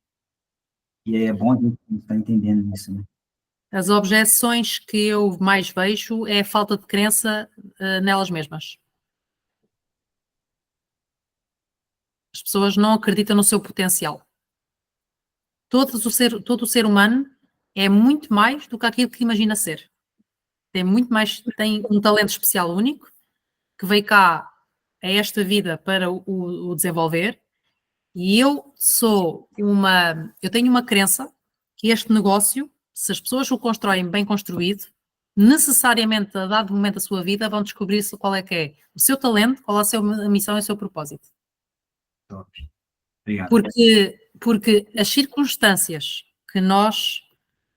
E é bom a gente estar entendendo isso, né? As objeções que eu mais vejo é a falta de crença nelas mesmas. As pessoas não acreditam no seu potencial. Todo o ser humano é muito mais do que aquilo que imagina ser. Tem um talento especial único, que veio cá a esta vida para o desenvolver, e eu tenho uma crença que este negócio, se as pessoas o constroem bem construído, necessariamente a dado momento da sua vida vão descobrir qual é que é o seu talento, qual é a sua missão e o seu propósito. Top. Obrigado. Porque as circunstâncias que nós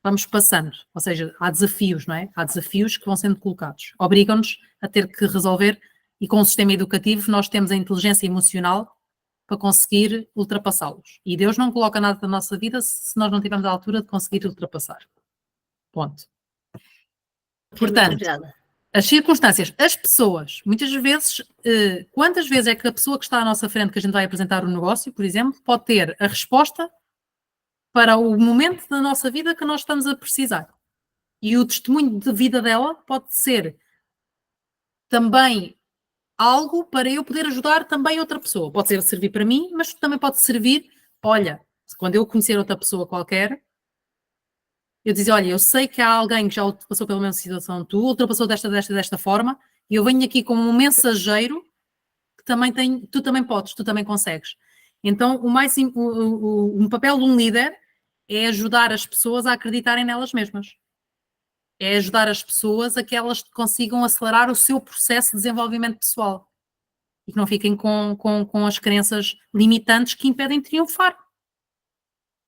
vamos passando, ou seja, há desafios, não é? Há desafios que vão sendo colocados, obrigam-nos a ter que resolver, e com o sistema educativo nós temos a inteligência emocional para conseguir ultrapassá-los. E Deus não coloca nada na nossa vida se nós não tivermos a altura de conseguir ultrapassar. Ponto. Portanto, as circunstâncias, as pessoas, muitas vezes, quantas vezes é que a pessoa que está à nossa frente, que a gente vai apresentar o negócio, por exemplo, pode ter a resposta para o momento da nossa vida que nós estamos a precisar. E o testemunho de vida dela pode ser também algo para eu poder ajudar também outra pessoa. Pode servir para mim, mas também pode servir, olha, quando eu conhecer outra pessoa qualquer, eu dizer, olha, eu sei que há alguém que já passou pela mesma situação que tu, ultrapassou desta forma, e eu venho aqui como um mensageiro que também tu também podes, tu também consegues. Então, um papel de um líder é ajudar as pessoas a acreditarem nelas mesmas. É ajudar as pessoas a que elas consigam acelerar o seu processo de desenvolvimento pessoal e que não fiquem com as crenças limitantes que impedem de triunfar.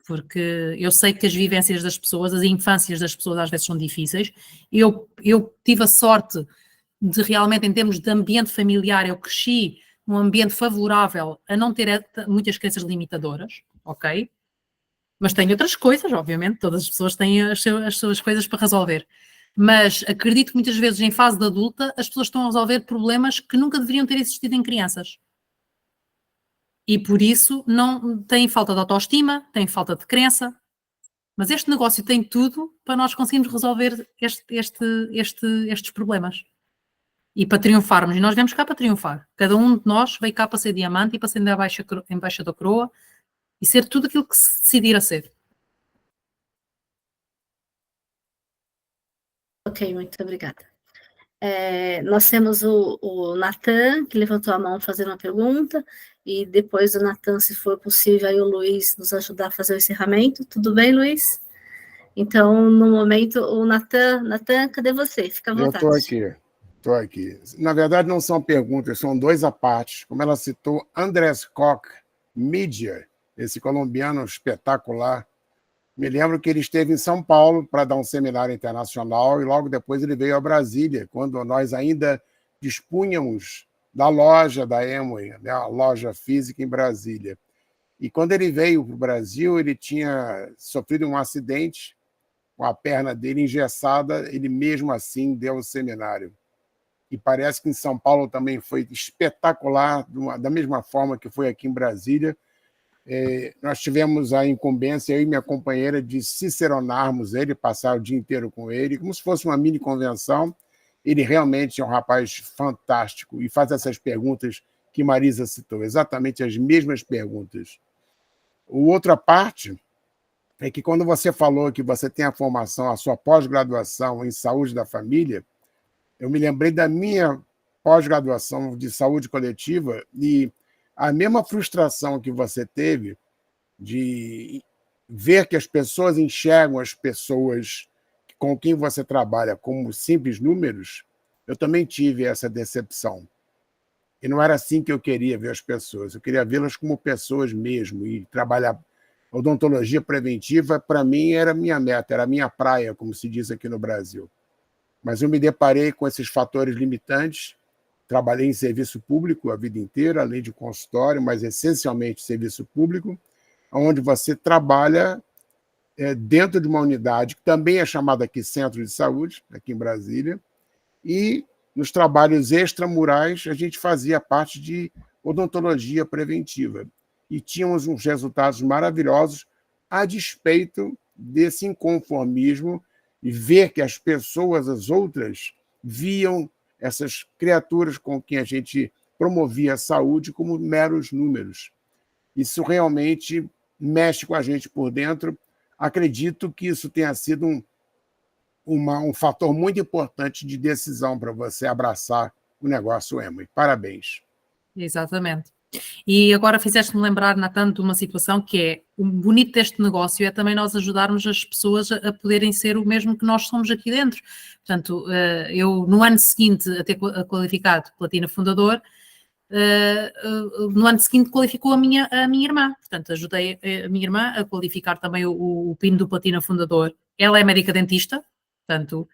Porque eu sei que as vivências das pessoas, as infâncias das pessoas às vezes são difíceis. Eu tive a sorte de realmente, em termos de ambiente familiar, eu cresci num ambiente favorável a não ter muitas crenças limitadoras, ok? Mas tenho outras coisas, obviamente, todas as pessoas têm as suas coisas para resolver. Mas acredito que muitas vezes em fase de adulta as pessoas estão a resolver problemas que nunca deveriam ter existido em crianças. E por isso não têm falta de autoestima, têm falta de crença. Mas este negócio tem tudo para nós conseguirmos resolver estes problemas. E para triunfarmos. E nós viemos cá para triunfar. Cada um de nós veio cá para ser diamante e para ser embaixo da coroa e ser tudo aquilo que se decidir a ser. Ok, muito obrigada. Nós temos o Natan, que levantou a mão fazer uma pergunta, e depois do Natan, se for possível, aí o Luiz nos ajudar a fazer o encerramento. Tudo bem, Luiz? Então, no momento, o Natan, cadê você? Fica à vontade. Estou aqui. Na verdade, não são perguntas, são dois à parte. Como ela citou, Andrés Koch, Mídia, esse colombiano espetacular. Me lembro que ele esteve em São Paulo para dar um seminário internacional e logo depois ele veio a Brasília, quando nós ainda dispunhamos da loja da Amway, né, a loja física em Brasília. E quando ele veio para o Brasil, ele tinha sofrido um acidente com a perna dele engessada, ele mesmo assim deu o seminário. E parece que em São Paulo também foi espetacular, da mesma forma que foi aqui em Brasília. Nós tivemos a incumbência, eu e minha companheira, de ciceronarmos ele, passar o dia inteiro com ele, como se fosse uma mini convenção. Ele realmente é um rapaz fantástico e faz essas perguntas que Marisa citou, exatamente as mesmas perguntas. Outra parte é que quando você falou que você tem a formação, a sua pós-graduação em saúde da família, eu me lembrei da minha pós-graduação de saúde coletiva e a mesma frustração que você teve de ver que as pessoas enxergam as pessoas com quem você trabalha como simples números, eu também tive essa decepção. E não era assim que eu queria ver as pessoas, eu queria vê-las como pessoas mesmo, e trabalhar odontologia preventiva, para mim, era minha meta, era minha praia, como se diz aqui no Brasil. Mas eu me deparei com esses fatores limitantes. Trabalhei em serviço público a vida inteira, além de consultório, mas essencialmente serviço público, onde você trabalha dentro de uma unidade que também é chamada aqui Centro de Saúde, aqui em Brasília, e nos trabalhos extramurais a gente fazia parte de odontologia preventiva. E tínhamos uns resultados maravilhosos a despeito desse inconformismo e ver que as pessoas, as outras, viam essas criaturas com quem a gente promovia a saúde como meros números. Isso realmente mexe com a gente por dentro. Acredito que isso tenha sido um fator muito importante de decisão para você abraçar o negócio Amway. Parabéns. Exatamente. E agora fizeste-me lembrar, Natan, de uma situação que é o bonito deste negócio é também nós ajudarmos as pessoas a poderem ser o mesmo que nós somos aqui dentro. Portanto, eu no ano seguinte a ter qualificado Platina Fundador, no ano seguinte qualificou a minha irmã. Portanto, ajudei a minha irmã a qualificar também o PIN do Platina Fundador. Ela é médica dentista, portanto,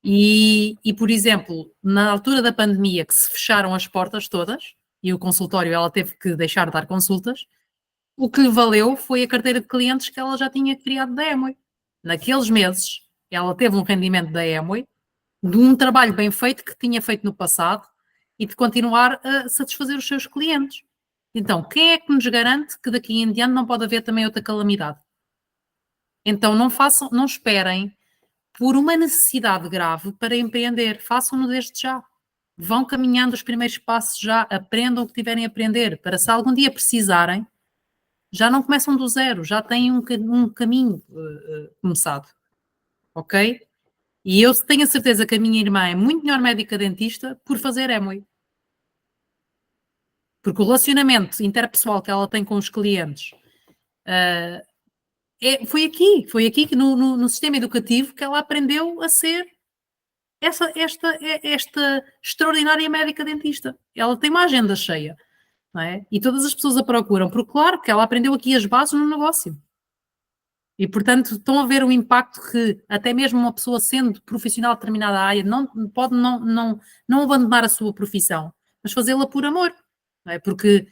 e por exemplo, na altura da pandemia que se fecharam as portas todas, e o consultório ela teve que deixar de dar consultas, o que lhe valeu foi a carteira de clientes que ela já tinha criado da Amway. Naqueles meses, ela teve um rendimento da Amway, de um trabalho bem feito que tinha feito no passado e de continuar a satisfazer os seus clientes. Então, quem é que nos garante que daqui em diante não pode haver também outra calamidade? Então, não esperem por uma necessidade grave para empreender, façam-no desde já. Vão caminhando os primeiros passos já, aprendam o que tiverem a aprender, para se algum dia precisarem, já não começam do zero, já têm um caminho começado, ok? E eu tenho a certeza que a minha irmã é muito melhor médica dentista por fazer Amway. Porque o relacionamento interpessoal que ela tem com os clientes foi aqui que no sistema educativo que ela aprendeu a ser esta extraordinária médica dentista. Ela tem uma agenda cheia, não é? E todas as pessoas a procuram, porque claro que ela aprendeu aqui as bases no negócio. E, portanto, estão a ver o impacto que até mesmo uma pessoa sendo profissional de determinada área pode não abandonar a sua profissão, mas fazê-la por amor, não é? Porque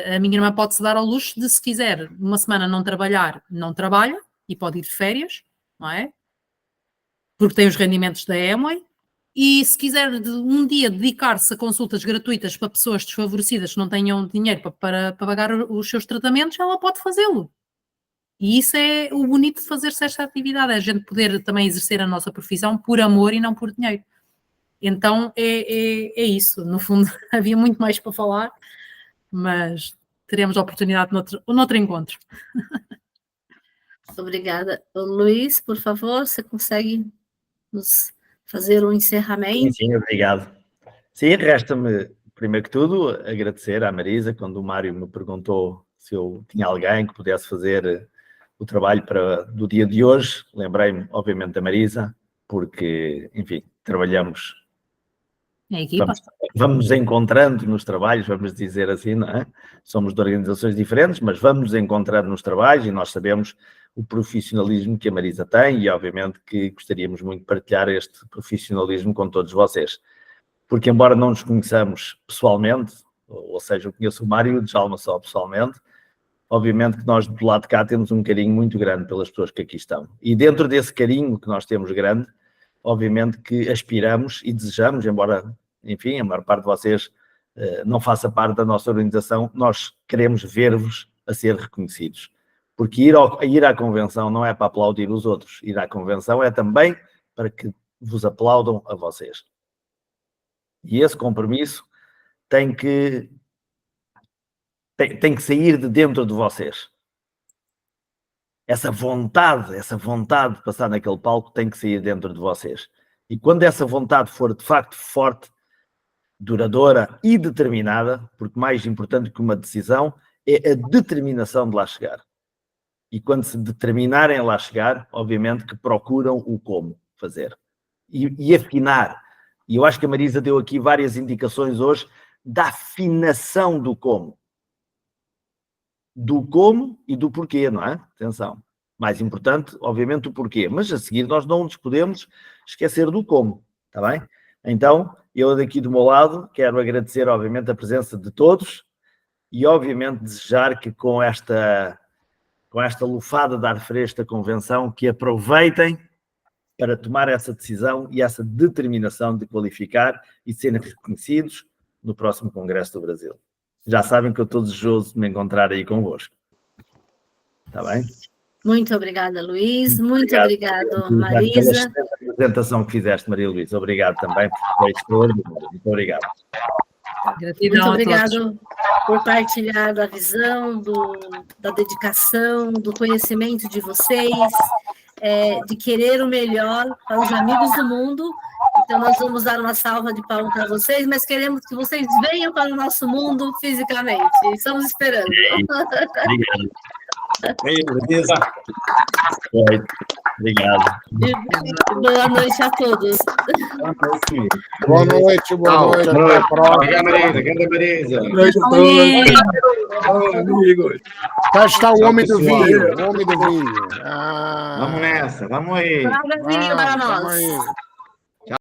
a minha irmã pode-se dar ao luxo de, se quiser, uma semana não trabalhar, não trabalha e pode ir de férias, não é? Porque tem os rendimentos da Amway, e se quiser um dia dedicar-se a consultas gratuitas para pessoas desfavorecidas que não tenham dinheiro para pagar os seus tratamentos, ela pode fazê-lo. E isso é o bonito de fazer-se esta atividade, é a gente poder também exercer a nossa profissão por amor e não por dinheiro. Então é isso, no fundo havia muito mais para falar, mas teremos a oportunidade noutro encontro. Obrigada. Luiz, por favor, você consegue nos fazer um encerramento. Sim, obrigado. Sim, resta-me, primeiro que tudo, agradecer à Marisa, quando o Mário me perguntou se eu tinha alguém que pudesse fazer o trabalho do dia de hoje. Lembrei-me, obviamente, da Marisa, porque, enfim, trabalhamos, A equipa. vamos nos encontrando nos trabalhos, vamos dizer assim, não é? Somos de organizações diferentes, mas vamos nos encontrando nos trabalhos e nós sabemos o profissionalismo que a Marisa tem e, obviamente, que gostaríamos muito de partilhar este profissionalismo com todos vocês. Porque, embora não nos conheçamos pessoalmente, ou seja, eu conheço o Mário de Jalma só pessoalmente, obviamente que nós do lado de cá temos um carinho muito grande pelas pessoas que aqui estão. E dentro desse carinho que nós temos grande, obviamente que aspiramos e desejamos, embora, enfim, a maior parte de vocês não faça parte da nossa organização, nós queremos ver-vos a ser reconhecidos. Porque ir à convenção não é para aplaudir os outros, ir à convenção é também para que vos aplaudam a vocês. E esse compromisso tem que sair de dentro de vocês. Essa vontade de passar naquele palco tem que sair dentro de vocês. E quando essa vontade for de facto forte, duradoura e determinada, porque mais importante que uma decisão é a determinação de lá chegar. E quando se determinarem a lá chegar, obviamente que procuram o como fazer. E afinar. E eu acho que a Marisa deu aqui várias indicações hoje da afinação do como. Do como e do porquê, não é? Atenção. Mais importante, obviamente, o porquê. Mas a seguir nós não nos podemos esquecer do como. Está bem? Então, eu daqui do meu lado quero agradecer, obviamente, a presença de todos e, obviamente, desejar que com esta lufada de ar fresco da convenção, que aproveitem para tomar essa decisão e essa determinação de qualificar e serem reconhecidos no próximo Congresso do Brasil. Já sabem que eu estou desejoso de me encontrar aí convosco. Está bem? Muito obrigada, Luiz. Muito obrigado, Marisa. Pela apresentação que fizeste, Maria Luísa. Obrigado também, porque foi extraordinário. Muito obrigado. Gratidão Muito a obrigado por partilhar da visão, da dedicação, do conhecimento de vocês, de querer o melhor para os amigos do mundo. Então, nós vamos dar uma salva de palmas para vocês, mas queremos que vocês venham para o nosso mundo fisicamente. Estamos esperando. Obrigado. Obrigado. Boa noite a todos. Boa noite, boa noite. Até a próxima. Marisa. Boa noite a todos. Cá está o homem do vinho. O homem do vinho. Vamos nessa, vamos aí. Traga vinho para nós. Vamos aí.